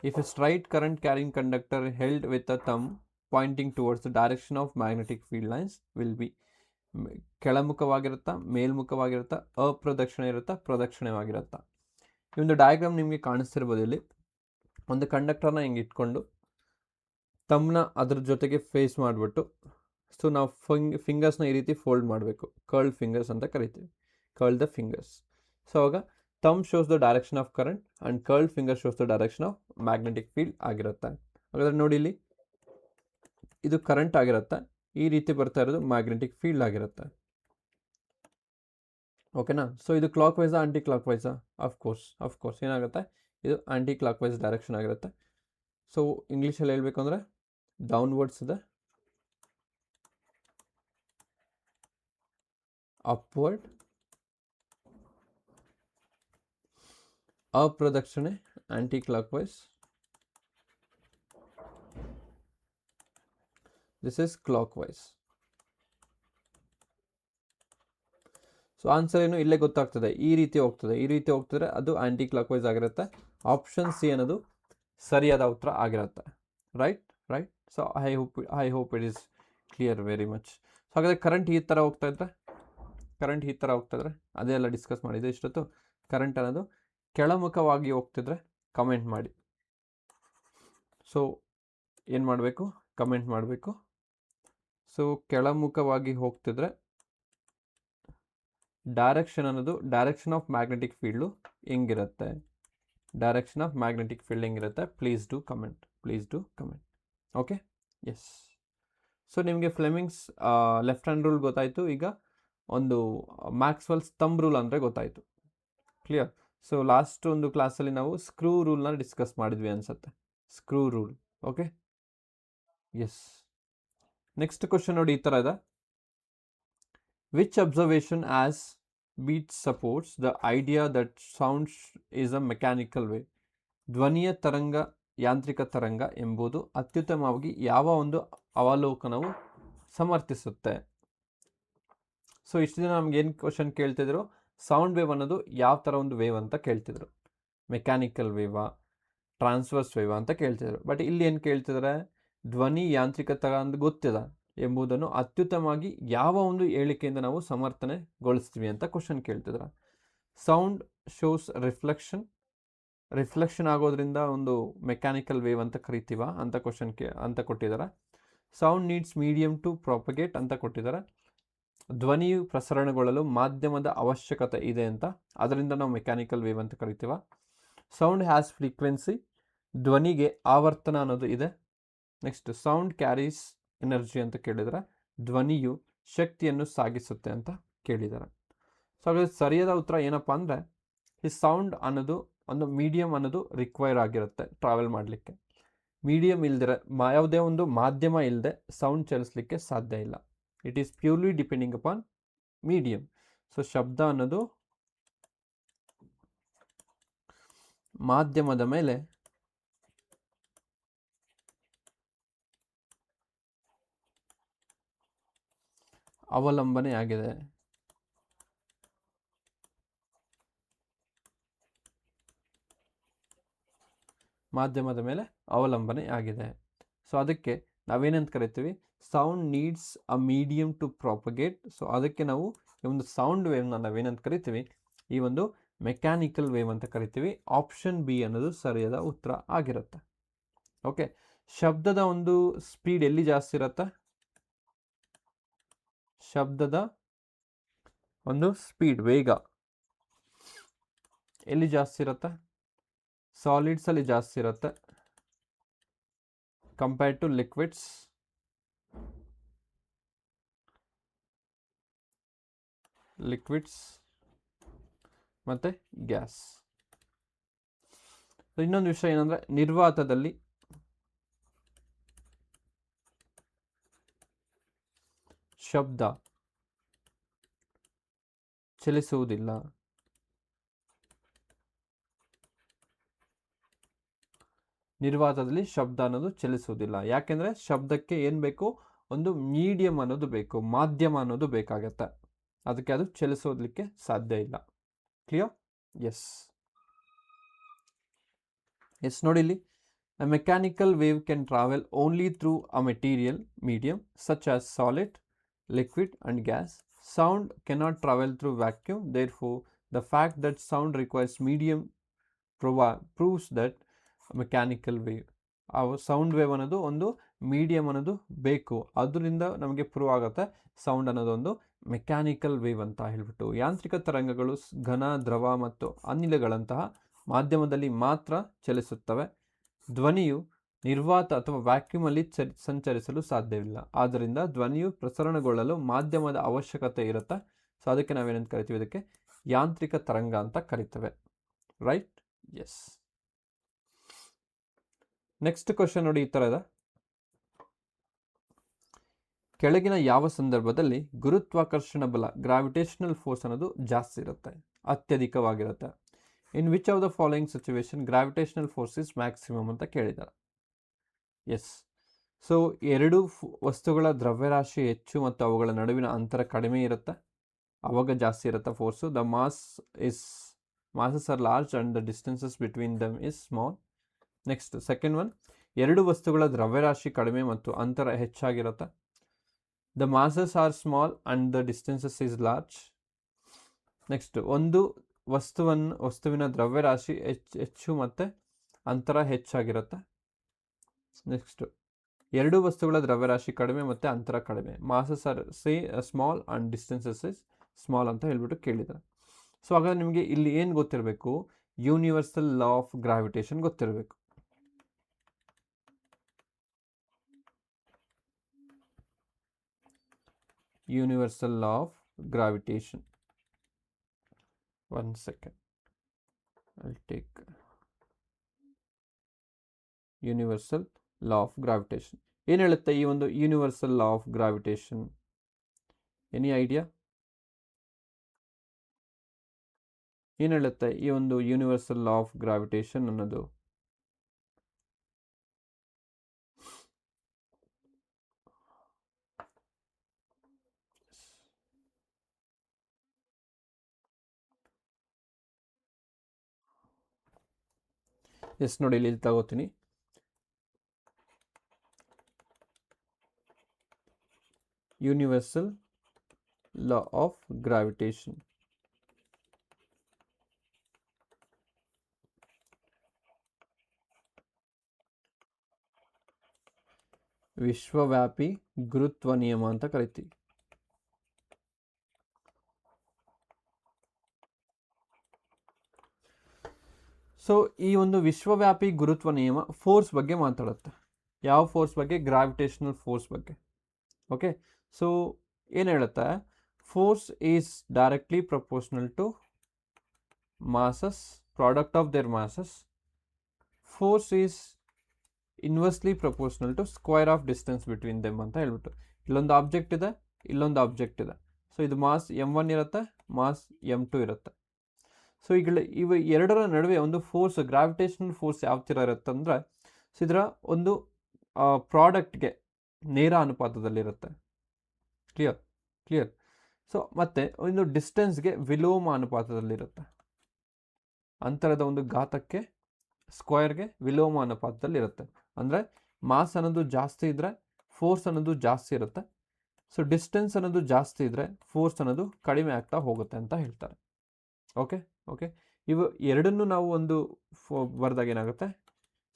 if a straight current carrying conductor held with a thumb pointing towards the direction of magnetic field lines will be ಕೆಳಮುಖವಾಗಿರುತ್ತಾ, ಮೇಲ್ಮುಖವಾಗಿರುತ್ತಾ, ಅಪ್ರದಕ್ಷಿಣೆ ಇರುತ್ತಾ, ಪ್ರದಕ್ಷಿಣವಾಗಿರುತ್ತಾ? ಈ ಒಂದು ಡಯಾಗ್ರಾಮ್ ನಿಮಗೆ ಕಾಣಿಸ್ತಿರ್ಬೋದು. ಇಲ್ಲಿ ಒಂದು ಕಂಡಕ್ಟರ್ನ ಹಿಂಗೆ ಇಟ್ಕೊಂಡು ತಮ್ಮನ್ನ ಅದ್ರ ಜೊತೆಗೆ ಫೇಸ್ ಮಾಡಿಬಿಟ್ಟು, ಸೊ ನಾವು ಫಿಂಗರ್ಸ್ನ ಈ ರೀತಿ ಫೋಲ್ಡ್ ಮಾಡಬೇಕು, ಕರ್ಲ್ಡ್ ಫಿಂಗರ್ಸ್ ಅಂತ ಕರಿತೀವಿ, ಕರ್ಲ್ ದ ಫಿಂಗರ್ಸ್. ಸೊ ಆವಾಗ thumb shows the direction of current and curled finger shows the direction of magnetic field ಆಗಿರುತ್ತೆ. ಹಾಗಾದ್ರೆ ನೋಡಿ, ಇಲ್ಲಿ ಇದು ಕರೆಂಟ್ ಆಗಿರುತ್ತೆ, ಈ ರೀತಿ ಬರ್ತಾ ಇರೋದು ಮ್ಯಾಗ್ನೆಟಿಕ್ ಫೀಲ್ಡ್ ಆಗಿರುತ್ತೆ, ಓಕೆನಾ? ಸೊ ಇದು ಕ್ಲಾಕ್ ವೈಸಾ ಆಂಟಿ ಕ್ಲಾಕ್ ವೈಸಾ? ಅಫ್ಕೋರ್ಸ್ ಏನಾಗುತ್ತೆ, ಇದು ಆಂಟಿ ಕ್ಲಾಕ್ ವೈಸ್ ಡೈರೆಕ್ಷನ್ ಆಗಿರುತ್ತೆ. ಸೊ ಇಂಗ್ಲೀಷಲ್ಲಿ ಹೇಳಬೇಕು ಅಂದರೆ ಡೌನ್ವರ್ಡ್ಸ್ ಇದೆ, ಅಪ್ವರ್ಡ್, ಅಪ್ರದಕ್ಷಿಣೆ anticlockwise, this is clockwise. So answer ಏನು ಇಲ್ಲೇ ಗೊತ್ತಾಗ್ತದೆ, ಈ ರೀತಿ ಹೋಗ್ತದೆ, ಅದು ಆಂಟಿ ಕ್ಲಾಕ್ ವೈಸ್ ಆಗಿರುತ್ತೆ. ಆಪ್ಷನ್ ಸಿ ಅನ್ನೋದು ಸರಿಯಾದ ಉತ್ತರ ಆಗಿರುತ್ತೆ, right? So I hope it is clear very much. So ಹಾಗಾದರೆ ಕರೆಂಟ್ ಈ ಥರ ಹೋಗ್ತಾ ಇದ್ರೆ ಅದೇ ಎಲ್ಲ ಡಿಸ್ಕಸ್ ಮಾಡಿದೆ ಇಷ್ಟೊತ್ತು. ಕರೆಂಟ್ ಅನ್ನೋದು ಕೆಳಮುಖವಾಗಿ ಹೋಗ್ತಿದ್ರೆ ಕಮೆಂಟ್ ಮಾಡಿ. ಸೊ ಏನು ಮಾಡಬೇಕು, ಕಮೆಂಟ್ ಮಾಡಬೇಕು. ಸೊ ಕೆಳಮುಖವಾಗಿ ಹೋಗ್ತಿದ್ರೆ ಡೈರೆಕ್ಷನ್ ಅನ್ನೋದು, ಡೈರೆಕ್ಷನ್ ಆಫ್ ಮ್ಯಾಗ್ನೆಟಿಕ್ ಫೀಲ್ಡು ಹೆಂಗಿರುತ್ತೆ, please do comment. Okay, yes. So ನಿಮಗೆ ಫ್ಲೆಮಿಂಗ್ಸ್ ಲೆಫ್ಟ್ ಹ್ಯಾಂಡ್ ರೂಲ್ ಗೊತ್ತಾಯಿತು. ಈಗ ಒಂದು ಮ್ಯಾಕ್ಸ್ವೆಲ್ಸ್ ಥಂಬ್ ರೂಲ್ ಅಂದರೆ ಗೊತ್ತಾಯಿತು, ಕ್ಲಿಯರ್? ಸೊ ಲಾಸ್ಟ್ ಒಂದು ಕ್ಲಾಸಲ್ಲಿ ನಾವು ಸ್ಕ್ರೂ ರೂಲ್ನ ಡಿಸ್ಕಸ್ ಮಾಡಿದ್ವಿ ಅನ್ಸುತ್ತೆ, screw rule, okay, yes. Next question ನೋಡಿ ಈ ಥರ ಇದೆ. ವಿಚ್ ಅಬ್ಸರ್ವೇಷನ್ ಆಸ್ ಬೀಟ್ supports the idea that sound is a mechanical wave? ಧ್ವನಿಯ ತರಂಗ ಯಾಂತ್ರಿಕ ತರಂಗ ಎಂಬುದು ಅತ್ಯುತ್ತಮವಾಗಿ ಯಾವ ಒಂದು ಅವಲೋಕನವು ಸಮರ್ಥಿಸುತ್ತೆ? ಸೊ ಇಷ್ಟು ದಿನ ನಮ್ಗೆ ಏನು ಕ್ವಶನ್ ಕೇಳ್ತಿದ್ರು, ಸೌಂಡ್ ವೇವ್ ಅನ್ನೋದು ಯಾವ ಥರ ಒಂದು ವೇವ್ ಅಂತ ಕೇಳ್ತಿದ್ರು, ಮೆಕ್ಯಾನಿಕಲ್ ವೇವಾ, ಟ್ರಾನ್ಸ್ವರ್ಸ್ ವೇವಾ ಅಂತ ಕೇಳ್ತಿದ್ರು. ಬಟ್ ಇಲ್ಲಿ ಏನು ಕೇಳ್ತಿದ್ದಾರೆ, ಧ್ವನಿ ಯಾಂತ್ರಿಕ ತರಂಗ ಗೊತ್ತಿದೆ ಎಂಬುದನ್ನು ಅತ್ಯುತ್ತಮವಾಗಿ ಯಾವ ಒಂದು ಹೇಳಿಕೆಯಿಂದ ನಾವು ಸಮರ್ಥನೆಗೊಳಿಸ್ತೀವಿ ಅಂತ ಕ್ವಶನ್ ಕೇಳ್ತಿದ್ದಾರೆ. ಸೌಂಡ್ ಶೋಸ್ ರಿಫ್ಲೆಕ್ಷನ್ ಆಗೋದ್ರಿಂದ ಒಂದು ಮೆಕ್ಯಾನಿಕಲ್ ವೇವ್ ಅಂತ ಕರಿತೀವ ಅಂತ ಕ್ವಶನ್ ಅಂತ ಕೊಟ್ಟಿದ್ದಾರೆ. Sound needs medium to propagate ಅಂತ ಕೊಟ್ಟಿದ್ದಾರೆ. ಧ್ವನಿಯು ಪ್ರಸರಣಗೊಳ್ಳಲು ಮಾಧ್ಯಮದ ಅವಶ್ಯಕತೆ ಇದೆ ಅಂತ, ಅದರಿಂದ ನಾವು ಮೆಕ್ಯಾನಿಕಲ್ ವೇವ್ ಅಂತ ಕರಿತೀವ. ಸೌಂಡ್ ಹ್ಯಾಸ್ ಫ್ರೀಕ್ವೆನ್ಸಿ, ಧ್ವನಿಗೆ ಆವರ್ತನ ಅನ್ನೋದು ಇದೆ. ನೆಕ್ಸ್ಟ್ ಸೌಂಡ್ ಕ್ಯಾರೀಸ್ ಎನರ್ಜಿ ಅಂತ ಕೇಳಿದರೆ, ಧ್ವನಿಯು ಶಕ್ತಿಯನ್ನು ಸಾಗಿಸುತ್ತೆ ಅಂತ ಕೇಳಿದ್ದಾರೆ. ಸೊ ಹಾಗಾದ್ರೆ ಸರಿಯಾದ ಉತ್ತರ ಏನಪ್ಪ ಅಂದರೆ, ಈ ಸೌಂಡ್ ಅನ್ನೋದು ಒಂದು ಮೀಡಿಯಮ್ ಅನ್ನೋದು ರಿಕ್ವೈರ್ ಆಗಿರುತ್ತೆ ಟ್ರಾವೆಲ್ ಮಾಡಲಿಕ್ಕೆ. ಮೀಡಿಯಮ್ ಇಲ್ದಿರೆ, ಯಾವುದೇ ಒಂದು ಮಾಧ್ಯಮ ಇಲ್ಲದೆ ಸೌಂಡ್ ಚಲಿಸಲಿಕ್ಕೆ ಸಾಧ್ಯ ಇಲ್ಲ. It is purely depending upon medium. So ಶಬ್ದ ಅನ್ನೋದು ಮಾಧ್ಯಮದ ಮೇಲೆ ಅವಲಂಬನೆ ಆಗಿದೆ. ಮಾಧ್ಯಮದ ಮೇಲೆ ಅವಲಂಬನೆ ಆಗಿದೆ. ಸೊ ಅದಕ್ಕೆ ನಾವೇನಂತ ಕರಿತೀವಿ, sound needs a medium to propagate. So ಅದಕ್ಕೆ ನಾವು ಈ ಒಂದು ಸೌಂಡ್ ವೇವ್ನ ನಾವೇನಂತ ಕರಿತೀವಿ, ಈ ಒಂದು ಮೆಕ್ಯಾನಿಕಲ್ ವೇವ್ ಅಂತ ಕರಿತೀವಿ. ಆಪ್ಷನ್ ಬಿ ಅನ್ನೋದು ಸರಿಯಾದ ಉತ್ತರ ಆಗಿರುತ್ತೆ. ಓಕೆ, ಶಬ್ದದ ಒಂದು ಸ್ಪೀಡ್ ಎಲ್ಲಿ ಜಾಸ್ತಿ ಇರುತ್ತೆ? ಶಬ್ದದ ಒಂದು ಸ್ಪೀಡ್, ವೇಗ ಎಲ್ಲಿ ಜಾಸ್ತಿ ಇರುತ್ತೆ? ಸಾಲಿಡ್ಸ್ ಅಲ್ಲಿ ಜಾಸ್ತಿ ಇರುತ್ತೆ ಕಂಪೇರ್ಡ್ ಟು ಲಿಕ್ವಿಡ್ಸ್. ಮತ್ತೆ ಗ್ಯಾಸ್. ಇನ್ನೊಂದು ವಿಷಯ ಏನಂದ್ರೆ, ನಿರ್ವಾತದಲ್ಲಿ ಶಬ್ದ ಚಲಿಸುವುದಿಲ್ಲ. ನಿರ್ವಾತದಲ್ಲಿ ಶಬ್ದ ಅನ್ನೋದು ಚಲಿಸುವುದಿಲ್ಲ. ಯಾಕೆಂದ್ರೆ ಶಬ್ದಕ್ಕೆ ಏನ್ ಬೇಕು? ಒಂದು ಮೀಡಿಯಂ ಅನ್ನೋದು ಬೇಕು, ಮಾಧ್ಯಮ ಅನ್ನೋದು ಬೇಕಾಗತ್ತೆ. ಅದಕ್ಕೆ ಅದು ಚಲಿಸೋದಕ್ಕೆ ಸಾಧ್ಯ ಇಲ್ಲ. ಕ್ಲಿಯರ್? ಎಸ್ ನೋಡಿ ಇಲ್ಲಿ, a mechanical wave can travel only through a material medium such as solid, liquid and gas. Sound cannot travel through vacuum. Therefore, the fact that sound requires medium proves that mechanical wave, ಆ ಸೌಂಡ್ ವೇವ್ ಅನ್ನೋದು ಒಂದು ಮೀಡಿಯಂ ಅನ್ನೋದು ಬೇಕು. ಅದರಿಂದ ನಮಗೆ ಪ್ರೂವ್ ಆಗುತ್ತೆ ಸೌಂಡ್ ಅನ್ನೋದು ಒಂದು ಮೆಕ್ಯಾನಿಕಲ್ ವೇವ್ ಅಂತ ಹೇಳ್ಬಿಟ್ಟು. ಯಾಂತ್ರಿಕ ತರಂಗಗಳು ಘನ, ದ್ರವ ಮತ್ತು ಅನಿಲಗಳಂತಹ ಮಾಧ್ಯಮದಲ್ಲಿ ಮಾತ್ರ ಚಲಿಸುತ್ತವೆ. ಧ್ವನಿಯು ನಿರ್ವಾತ ಅಥವಾ ವ್ಯಾಕ್ಯೂಮ್ ಅಲ್ಲಿ ಸಂಚರಿಸಲು ಸಾಧ್ಯವಿಲ್ಲ. ಆದ್ದರಿಂದ ಧ್ವನಿಯು ಪ್ರಸರಣಗೊಳ್ಳಲು ಮಾಧ್ಯಮದ ಅವಶ್ಯಕತೆ ಇರುತ್ತೆ. ಸೊ ಅದಕ್ಕೆ ನಾವೇನಂತ ಕರಿತೀವಿ? ಇದಕ್ಕೆ ಯಾಂತ್ರಿಕ ತರಂಗ ಅಂತ ಕರಿತೇವೆ. ರೈಟ್? ಎಸ್. ನೆಕ್ಸ್ಟ್ ಕ್ವಶನ್ ನೋಡಿ, ಈ ಥರ ಇದೆ. ಕೆಳಗಿನ ಯಾವ ಸಂದರ್ಭದಲ್ಲಿ ಗುರುತ್ವಾಕರ್ಷಣ ಬಲ, ಗ್ರಾವಿಟೇಷನಲ್ ಫೋರ್ಸ್ ಅನ್ನೋದು ಜಾಸ್ತಿ ಇರುತ್ತೆ, ಅತ್ಯಧಿಕವಾಗಿರುತ್ತೆ? In which of the following situation gravitational force is maximum ಅಂತ ಕೇಳಿದ್ದಾರೆ. ಎಸ್. ಸೊ ಎರಡು ವಸ್ತುಗಳ ದ್ರವ್ಯರಾಶಿ ಹೆಚ್ಚು ಮತ್ತು ಅವುಗಳ ನಡುವಿನ ಅಂತರ ಕಡಿಮೆ ಇರುತ್ತೆ, ಅವಾಗ ಜಾಸ್ತಿ ಇರುತ್ತೆ force. The masses are large and the distances between them is small. Next second one, ಎರಡು ವಸ್ತುಗಳ ದ್ರವ್ಯರಾಶಿ ಕಡಿಮೆ ಮತ್ತು ಅಂತರ ಹೆಚ್ಚಾಗಿರುತ್ತೆ. The masses are small and the distances is large. Next, ಒಂದು ವಸ್ತುವಿನ ದ್ರವ್ಯರಾಶಿ ಹೆಚ್ಚು ಮತ್ತು ಅಂತರ ಹೆಚ್ಚಾಗಿರುತ್ತೆ. ನೆಕ್ಸ್ಟ್, ಎರಡು ವಸ್ತುಗಳ ದ್ರವ್ಯರಾಶಿ ಕಡಿಮೆ ಮತ್ತು ಅಂತರ ಕಡಿಮೆ. Masses are small and distances is small ಅಂತ ಹೇಳ್ಬಿಟ್ಟು ಕೇಳಿದ್ದಾರೆ. ಸೊ ಹಾಗಾದ್ರೆ ನಿಮಗೆ ಇಲ್ಲಿ ಏನು ಗೊತ್ತಿರಬೇಕು? ಯೂನಿವರ್ಸಲ್ ಲಾ ಆಫ್ ಗ್ರಾವಿಟೇಷನ್ ಗೊತ್ತಿರಬೇಕು. Universal law of gravitation. One second, I'll take universal law of gravitation. ಏನು ಹೇಳುತ್ತೆ ಈ ಒಂದು universal law of gravitation? Any idea? ಏನು ಹೇಳುತ್ತೆ ಈ ಒಂದು ಯೂನಿವರ್ಸಲ್ ಲಾ ಆಫ್ ಗ್ರಾವಿಟೇಷನ್ ಅನ್ನೋದು? ಎಸ್ ನೋಡಿ, ಇಲ್ಲಿ ತಗೋತೀನಿ. ಯೂನಿವರ್ಸಲ್ ಲಾ ಆಫ್ ಗ್ರಾವಿಟೇಷನ್ ವಿಶ್ವವ್ಯಾಪಿ ಗುರುತ್ವ ನಿಯಮ ಅಂತ ಕರಿತೀವಿ. ಸೊ ಈ ಒಂದು ವಿಶ್ವವ್ಯಾಪಿ ಗುರುತ್ವ ನಿಯಮ ಫೋರ್ಸ್ ಬಗ್ಗೆ ಮಾತಾಡುತ್ತೆ. ಯಾವ ಫೋರ್ಸ್ ಬಗ್ಗೆ? ಗ್ರಾವಿಟೇಷನಲ್ ಫೋರ್ಸ್ ಬಗ್ಗೆ. ಓಕೆ, ಸೊ ಏನು ಹೇಳುತ್ತೆ? Force is directly proportional to masses, product of their masses. Force is inversely proportional to square of distance between them ಅಂತ ಹೇಳ್ಬಿಟ್ಟು. ಇಲ್ಲೊಂದು ಆಬ್ಜೆಕ್ಟ್ ಇದೆ, ಇಲ್ಲೊಂದು ಆಬ್ಜೆಕ್ಟ್ ಇದೆ. ಸೊ ಇದು ಮಾಸ್ m1 ಇರುತ್ತೆ, ಮಾಸ್ m2 ಇರುತ್ತೆ. ಸೊ ಈಗ ಇವು ಎರಡರ ನಡುವೆ ಒಂದು ಫೋರ್ಸ್, ಗ್ರಾವಿಟೇಷನಲ್ ಫೋರ್ಸ್ ಯಾವ ಥರ ಇರುತ್ತೆ ಅಂದರೆ, ಸೊ ಇದರ ಒಂದು ಪ್ರಾಡಕ್ಟ್ಗೆ ನೇರ ಅನುಪಾತದಲ್ಲಿರುತ್ತೆ. ಕ್ಲಿಯರ್. ಸೊ ಮತ್ತೆ ಒಂದು ಡಿಸ್ಟೆನ್ಸ್ಗೆ ವಿಲೋಮ ಅನುಪಾತದಲ್ಲಿರುತ್ತೆ. ಅಂತರದ ಒಂದು ಘಾತಕ್ಕೆ ಸ್ಕ್ವೇರ್ಗೆ ವಿಲೋಮ ಅನುಪಾತದಲ್ಲಿರುತ್ತೆ. ಅಂದರೆ ಮಾಸ್ ಅನ್ನೋದು ಜಾಸ್ತಿ ಇದ್ದರೆ ಫೋರ್ಸ್ ಅನ್ನೋದು ಜಾಸ್ತಿ ಇರುತ್ತೆ. ಸೊ ಡಿಸ್ಟೆನ್ಸ್ ಅನ್ನೋದು ಜಾಸ್ತಿ ಇದ್ದರೆ ಫೋರ್ಸ್ ಅನ್ನೋದು ಕಡಿಮೆ ಆಗ್ತಾ ಹೋಗುತ್ತೆ ಅಂತ ಹೇಳ್ತಾರೆ. ಓಕೆ, ಓಕೆ, ಇವು ಎರಡನ್ನೂ ನಾವು ಒಂದು ಬರೆದಾಗ ಏನಾಗುತ್ತೆ,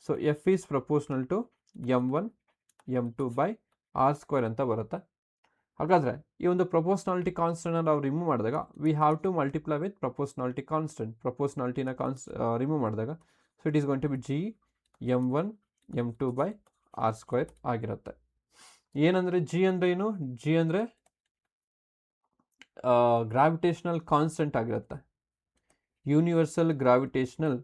so F is proportional to m1 m2 by r² ಅಂತ ಬರುತ್ತೆ. ಹಾಗಾದರೆ ಈ ಒಂದು ಪ್ರಪೋರ್ಷನಾಲಿಟಿ ಕಾನ್ಸ್ಟೆಂಟ್ ನಾವು ರಿಮೂವ್ ಮಾಡಿದಾಗ we have to multiply with proportionality constant. ಪ್ರಪೋರ್ಷನಾಲಿಟಿನ ರಿಮೂವ್ ಮಾಡಿದಾಗ so it is going to be g m1 m2 by r² ಆಗಿರುತ್ತೆ. ಏನಂದರೆ g ಅಂದರೆ ಏನು? g ಅಂದರೆ ಗ್ರಾವಿಟೇಷನಲ್ ಕಾನ್ಸ್ಟೆಂಟ್ ಆಗಿರುತ್ತೆ, ಯೂನಿವರ್ಸಲ್ ಗ್ರಾವಿಟೇಷನಲ್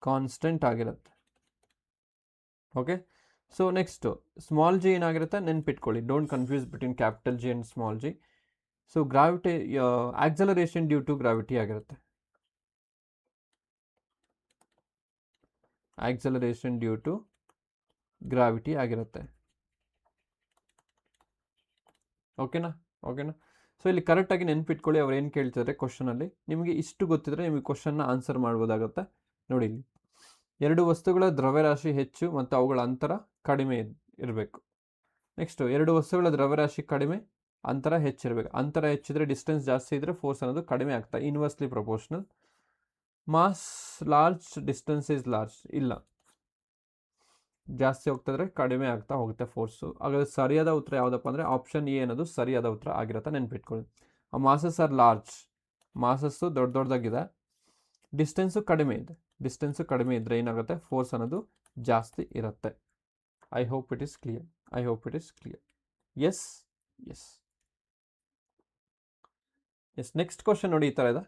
ಕಾನ್ಸ್ಟೆಂಟ್ ಆಗಿರುತ್ತೆ. Okay, so next small G ಏನಾಗಿರುತ್ತೆ ನೆನ್ಪಿಟ್ಕೊಳ್ಳಿ, don't confuse between capital G and small G. So acceleration due to gravity ಆಗಿರುತ್ತೆ, ಆಕ್ಸಲರೇಷನ್ ಡ್ಯೂ ಟು ಗ್ರಾವಿಟಿ ಆಗಿರುತ್ತೆ. ಓಕೆನಾ? ಸೊ ಇಲ್ಲಿ ಕರೆಕ್ಟಾಗಿ ನೆನ್ಪಿಟ್ಕೊಳ್ಳಿ, ಅವ್ರು ಏನು ಕೇಳ್ತಿದ್ದಾರೆ ಕ್ವಶನಲ್ಲಿ. ನಿಮಗೆ ಇಷ್ಟು ಗೊತ್ತಿದ್ರೆ ನಿಮಗೆ ಕ್ವಶನ್ನ ಆನ್ಸರ್ ಮಾಡ್ಬೋದಾಗುತ್ತೆ. ನೋಡಿ, ಇಲ್ಲಿ ಎರಡು ವಸ್ತುಗಳ ದ್ರವ್ಯರಾಶಿ ಹೆಚ್ಚು ಮತ್ತು ಅವುಗಳ ಅಂತರ ಕಡಿಮೆ ಇರಬೇಕು. ನೆಕ್ಸ್ಟು ಎರಡು ವಸ್ತುಗಳ ದ್ರವ್ಯರಾಶಿ ಕಡಿಮೆ, ಅಂತರ ಹೆಚ್ಚಿರಬೇಕು. ಅಂತರ ಹೆಚ್ಚಿದ್ರೆ, ಡಿಸ್ಟೆನ್ಸ್ ಜಾಸ್ತಿ ಇದ್ದರೆ ಫೋರ್ಸ್ ಅನ್ನೋದು ಕಡಿಮೆ ಆಗ್ತಾ, inversely proportional. Mass large, distance is large, ಇಲ್ಲ, ಜಾಸ್ತಿ ಹೋಗ್ತಿದ್ರೆ ಕಡಿಮೆ ಆಗ್ತಾ ಹೋಗುತ್ತೆ ಫೋರ್ಸು. ಹಾಗಾದರೆ ಸರಿಯಾದ ಉತ್ತರ ಯಾವುದಪ್ಪ ಅಂದರೆ ಆಪ್ಷನ್ ಎ ಅನ್ನೋದು ಸರಿಯಾದ ಉತ್ತರ ಆಗಿರುತ್ತೆ, ನೆನ್ಪಿಟ್ಕೊಳ್ಳಿ. ಆ ಮಾಸಸ್ ಆರ್ ಲಾರ್ಜ್, ಮಾಸಸ್ಸು ದೊಡ್ಡದಾಗಿದೆ, ಡಿಸ್ಟೆನ್ಸು ಕಡಿಮೆ ಇದೆ. ಡಿಸ್ಟೆನ್ಸು ಕಡಿಮೆ ಇದ್ದರೆ ಏನಾಗುತ್ತೆ, ಫೋರ್ಸ್ ಅನ್ನೋದು ಜಾಸ್ತಿ ಇರುತ್ತೆ. I hope it is clear. Yes. Next question ನೋಡಿ, ಈ ಥರ ಇದೆ.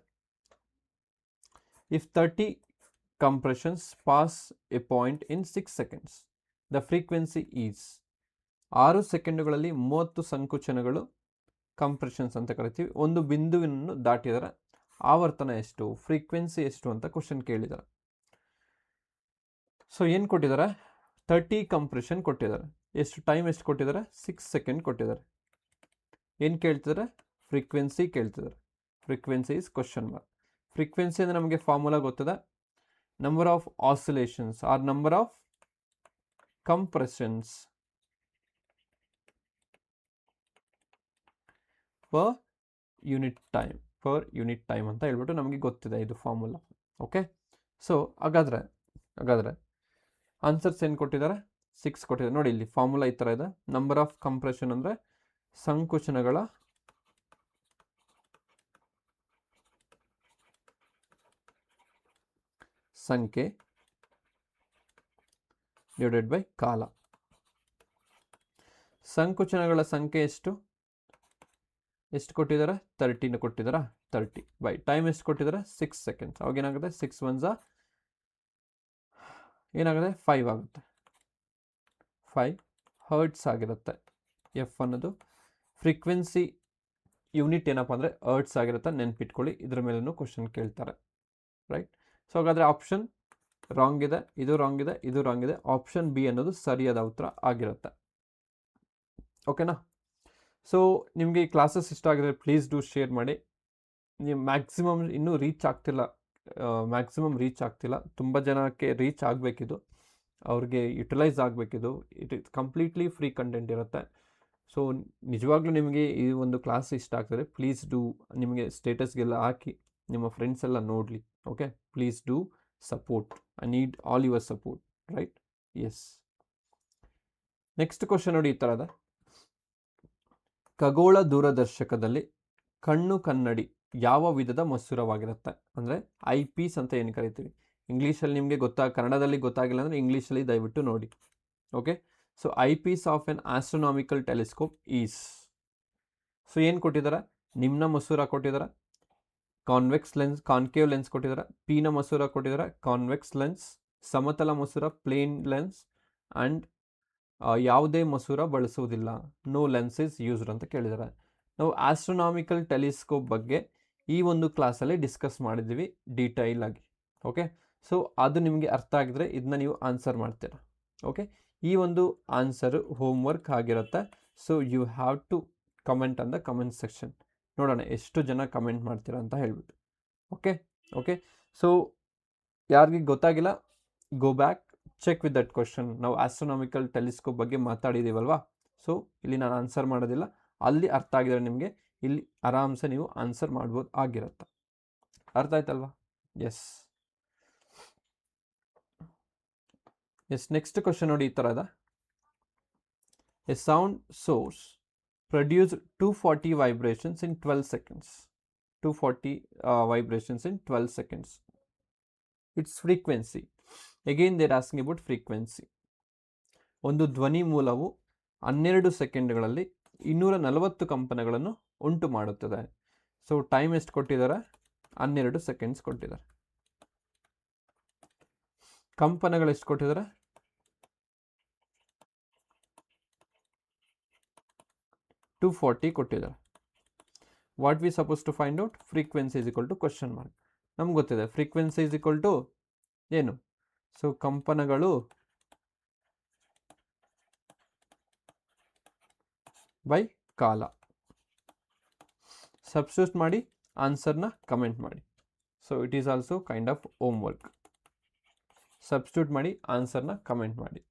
If 30 compressions pass a point in 6 seconds, the frequency is 6 ಸೆಕೆಂಡುಗಳಲ್ಲಿ 30 ಸಂಕುಚನಗಳು, ಕಂಪ್ರೆಷನ್ಸ್ ಅಂತ ಕರಿತೀವಿ, ಒಂದು ಬಿಂದುವನ್ನು ದಾಟಿದರೆ ಆವರ್ತನ ಎಷ್ಟು, ಫ್ರೀಕ್ವೆನ್ಸಿ ಎಷ್ಟು ಅಂತ ಕ್ವಶನ್ ಕೇಳಿದ್ದಾರೆ. ಸೊ ಏನು ಕೊಟ್ಟಿದ್ದಾರೆ, 30 ಕಂಪ್ರೆಷನ್ ಕೊಟ್ಟಿದ್ದಾರೆ. ಎಷ್ಟು ಟೈಮ್ ಎಷ್ಟು ಕೊಟ್ಟಿದ್ದಾರೆ, 6 ಸೆಕೆಂಡ್ ಕೊಟ್ಟಿದ್ದಾರೆ. ಏನು ಕೇಳ್ತಿದ್ದಾರೆ, ಫ್ರೀಕ್ವೆನ್ಸಿ ಕೇಳ್ತಿದ್ದಾರೆ. Frequency is question mark. Frequency ಅಂದರೆ ನಮಗೆ ಫಾರ್ಮುಲಾ ಗೊತ್ತಿದೆ, number of oscillations or number of compressions per unit time ಅಂತ ಹೇಳ್ಬಿಟ್ಟು ನಮಗೆ ಗೊತ್ತಿದೆ, ಇದು ಫಾರ್ಮುಲಾ. ಓಕೆ, ಸೊ ಹಾಗಾದರೆ ಆನ್ಸರ್ಸ್ ಏನು ಕೊಟ್ಟಿದ್ದಾರೆ, 6 ಕೊಟ್ಟಿದ್ದಾರೆ. ನೋಡಿ, ಇಲ್ಲಿ ಫಾರ್ಮುಲಾ ಈ ಥರ ಇದೆ. ನಂಬರ್ ಆಫ್ ಕಂಪ್ರೆಷನ್ ಅಂದರೆ ಸಂಕುಚನಗಳ ಸಂಖ್ಯೆ ಡಿವೈಡೆಡ್ ಬೈ ಕಾಲ. ಸಂಕುಚನಗಳ ಸಂಖ್ಯೆ ಎಷ್ಟು ಕೊಟ್ಟಿದ್ದಾರೆ, 30 ಕೊಟ್ಟಿದ್ದಾರಾ, 30 ಬೈ ಟೈಮ್ ಎಷ್ಟು ಕೊಟ್ಟಿದ್ದಾರೆ, 6 ಸೆಕೆಂಡ್ಸ್. ಅವಾಗ ಏನಾಗುತ್ತೆ, 6 1 ಏನಾಗುತ್ತೆ, 5 ಆಗುತ್ತೆ. 5 ಹರ್ಟ್ಸ್ ಆಗಿರುತ್ತೆ. ಎಫ್ ಅನ್ನೋದು ಫ್ರೀಕ್ವೆನ್ಸಿ ಯೂನಿಟ್ ಏನಪ್ಪ ಅಂದರೆ ಹರ್ಟ್ಸ್ ಆಗಿರುತ್ತೆ, ನೆನ್ಪಿಟ್ಕೊಳ್ಳಿ. ಇದ್ರ ಮೇಲೂ ಕ್ವಶನ್ ಕೇಳ್ತಾರೆ, ರೈಟ್. ಸೊ ಹಾಗಾದರೆ ಆಪ್ಷನ್ ರಾಂಗ್ ಇದೆ, ಇದು ರಾಂಗ್ ಇದೆ, ಇದು ರಾಂಗ್ ಇದೆ. ಆಪ್ಷನ್ ಬಿ ಅನ್ನೋದು ಸರಿಯಾದ ಉತ್ತರ ಆಗಿರುತ್ತೆ. ಓಕೆನಾ? ಸೊ ನಿಮಗೆ ಈ ಕ್ಲಾಸಸ್ ಇಷ್ಟ ಆಗಿದ್ರೆ ಪ್ಲೀಸ್ ಡೂ ಶೇರ್ ಮಾಡಿ. ನೀವು ಮ್ಯಾಕ್ಸಿಮಮ್ ಇನ್ನೂ ರೀಚ್ ಆಗ್ತಿಲ್ಲ, ತುಂಬ ಜನಕ್ಕೆ ರೀಚ್ ಆಗಬೇಕಿದು, ಅವ್ರಿಗೆ ಯುಟಿಲೈಸ್ ಆಗಬೇಕಿದು. ಇಟ್ ಕಂಪ್ಲೀಟ್ಲಿ ಫ್ರೀ ಕಂಟೆಂಟ್ ಇರುತ್ತೆ. ಸೊ ನಿಜವಾಗ್ಲೂ ನಿಮಗೆ ಈ ಒಂದು ಕ್ಲಾಸ್ ಇಷ್ಟ ಆಗ್ತದೆ, ಪ್ಲೀಸ್ ಡೂ ನಿಮಗೆ ಸ್ಟೇಟಸ್ಗೆಲ್ಲ ಹಾಕಿ ನಿಮ್ಮ ಫ್ರೆಂಡ್ಸ್ ಎಲ್ಲ ನೋಡಲಿ. Okay, please do support. I need all your support, right? Yes. Next question ನೋಡಿ, ಈ ಥರದ. ಖಗೋಳ ದೂರದರ್ಶಕದಲ್ಲಿ ಕಣ್ಣು ಕನ್ನಡಿ ಯಾವ ವಿಧದ ಮಸೂರವಾಗಿರುತ್ತೆ? ಅಂದರೆ ಐ ಪೀಸ್ ಅಂತ ಏನು ಕರಿತೀವಿ. ಇಂಗ್ಲೀಷಲ್ಲಿ ನಿಮಗೆ ಕನ್ನಡದಲ್ಲಿ ಗೊತ್ತಾಗಿಲ್ಲ ಅಂದರೆ ಇಂಗ್ಲೀಷಲ್ಲಿ ದಯವಿಟ್ಟು ನೋಡಿ. Okay, so eyepiece of an astronomical telescope is. So ಏನು ಕೊಟ್ಟಿದ್ದಾರೆ, ನಿಮ್ನ ಮಸೂರ ಕೊಟ್ಟಿದ್ದಾರೆ, ಕಾನ್ವೆಕ್ಸ್ ಲೆನ್ಸ್, ಕಾನ್ಕೇವ್ ಲೆನ್ಸ್ ಕೊಟ್ಟಿದ್ದಾರೆ, ಪಿನ ಮಸೂರ ಕೊಟ್ಟಿದ್ದಾರೆ, ಕಾನ್ವೆಕ್ಸ್ ಲೆನ್ಸ್, ಸಮತಲ ಮಸೂರ, ಪ್ಲೇನ್ ಲೆನ್ಸ್, ಆ್ಯಂಡ್ ಯಾವುದೇ ಮಸೂರ ಬಳಸುವುದಿಲ್ಲ, ನೋ ಲೆನ್ಸ್ ಇಸ್ ಯೂಸ್ಡ್ ಅಂತ ಕೇಳಿದ್ದಾರೆ. ನಾವು ಆಸ್ಟ್ರೋನಾಮಿಕಲ್ ಟೆಲಿಸ್ಕೋಪ್ ಬಗ್ಗೆ ಈ ಒಂದು ಕ್ಲಾಸಲ್ಲಿ ಡಿಸ್ಕಸ್ ಮಾಡಿದ್ದೀವಿ ಡೀಟೈಲ್ ಆಗಿ. ಓಕೆ, ಸೊ ಅದು ನಿಮಗೆ ಅರ್ಥ ಆಗಿದ್ರೆ ಇದನ್ನ ನೀವು ಆನ್ಸರ್ ಮಾಡ್ತೀರಾ. ಓಕೆ, ಈ ಒಂದು ಆನ್ಸರು ಹೋಮ್ವರ್ಕ್ ಆಗಿರುತ್ತೆ. So you have to comment on the comment section. ನೋಡೋಣ ಎಷ್ಟು ಜನ ಕಮೆಂಟ್ ಮಾಡ್ತೀರಾ ಅಂತ ಹೇಳ್ಬಿಟ್ಟು. ಓಕೆ, ಸೊ ಯಾರಿಗೆ ಗೊತ್ತಾಗಿಲ್ಲ, go back, check with that question. ನಾವು ಆಸ್ಟ್ರೋನಾಮಿಕಲ್ ಟೆಲಿಸ್ಕೋಪ್ ಬಗ್ಗೆ ಮಾತಾಡಿದ್ದೀವಲ್ವಾ, ಸೊ ಇಲ್ಲಿ ನಾನು ಆನ್ಸರ್ ಮಾಡೋದಿಲ್ಲ, ಅಲ್ಲಿ ಅರ್ಥ ಆಗಿದ್ರೆ ನಿಮಗೆ ಇಲ್ಲಿ ಆರಾಮ್ಸೆ ನೀವು ಆನ್ಸರ್ ಮಾಡ್ಬೋದು ಆಗಿರುತ್ತೆ. ಅರ್ಥ ಆಯ್ತಲ್ವಾ? ಎಸ್. ನೆಕ್ಸ್ಟ್ ಕ್ವಶನ್ ನೋಡಿ, ಈ ಥರದ A sound source produce 240 vibrations in 12 seconds. 240 vibrations in 12 seconds. Its frequency. Again they are asking about frequency. ಒಂದು ಧ್ವನಿ ಮೂಲವು 12 ಸೆಕೆಂಡ್ಗಳಲ್ಲಿ 240 ಕಂಪನಗಳನ್ನು ಉಂಟು ಮಾಡುತ್ತದೆ. ಸೊ ಟೈಮ್ ಎಷ್ಟು ಕೊಟ್ಟಿದ್ದಾರೆ? 12 ಸೆಕೆಂಡ್ಸ್ ಕೊಟ್ಟಿದ್ದಾರೆ. ಕಂಪನಗಳು ಎಷ್ಟು ಕೊಟ್ಟಿದ್ದಾರೆ? 240 ಕೊಟ್ಟಿದ್ದಾರೆ. What we suppose to find out? Frequency is equal to question mark. ನಮ್ಗೆ ಗೊತ್ತಿದೆ ಫ್ರೀಕ್ವೆನ್ಸಿ ಇಸ್ ಈಕ್ವಲ್ ಟು ಏನು? ಸೊ ಕಂಪನಗಳು ಬೈ ಕಾಲ. ಸಬ್ಸ್ಟಿಟ್ಯೂಟ್ ಮಾಡಿ ಆನ್ಸರ್ನ ಕಮೆಂಟ್ ಮಾಡಿ. So it is also kind of home work. Substitute ಮಾಡಿ ಆನ್ಸರ್ನ ಕಮೆಂಟ್ ಮಾಡಿ.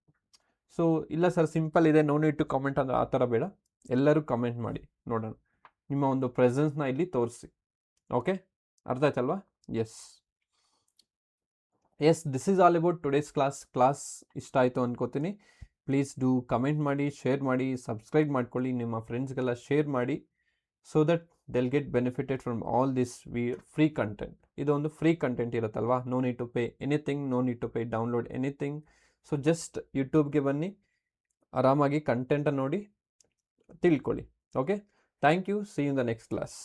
ಸೊ ಇಲ್ಲ ಸರ್ ಸಿಂಪಲ್ ಇದೆ, ನೋ ನೀಡ್ ಟು ಕಮೆಂಟ್ ಅಂದರೆ ಆ ಥರ ಬೇಡ, ಎಲ್ಲರೂ ಕಮೆಂಟ್ ಮಾಡಿ ನೋಡೋಣ. ನಿಮ್ಮ ಒಂದು ಪ್ರೆಸೆನ್ಸ್ನ ಇಲ್ಲಿ ತೋರಿಸಿ. ಓಕೆ, ಅರ್ಥ ಆಯ್ತಲ್ವಾ? Yes. This is all about today's class ಇಷ್ಟ ಆಯಿತು ಅನ್ಕೋತೀನಿ. ಪ್ಲೀಸ್ ಡೂ ಕಮೆಂಟ್ ಮಾಡಿ, ಶೇರ್ ಮಾಡಿ, ಸಬ್ಸ್ಕ್ರೈಬ್ ಮಾಡ್ಕೊಳ್ಳಿ, ನಿಮ್ಮ ಫ್ರೆಂಡ್ಸ್ಗೆಲ್ಲ ಶೇರ್ ಮಾಡಿ, so that they'll get benefited from all this free content. ಇದೊಂದು ಫ್ರೀ ಕಂಟೆಂಟ್ ಇರುತ್ತಲ್ವಾ, no need to pay anything, no need to pay download anything. So just ಯೂಟ್ಯೂಬ್ಗೆ ಬನ್ನಿ, ಆರಾಮಾಗಿ ಕಂಟೆಂಟನ್ನು ನೋಡಿ ತಿಳ್ಕೊಳ್ಳಿ. Okay, thank you. See you in the next class.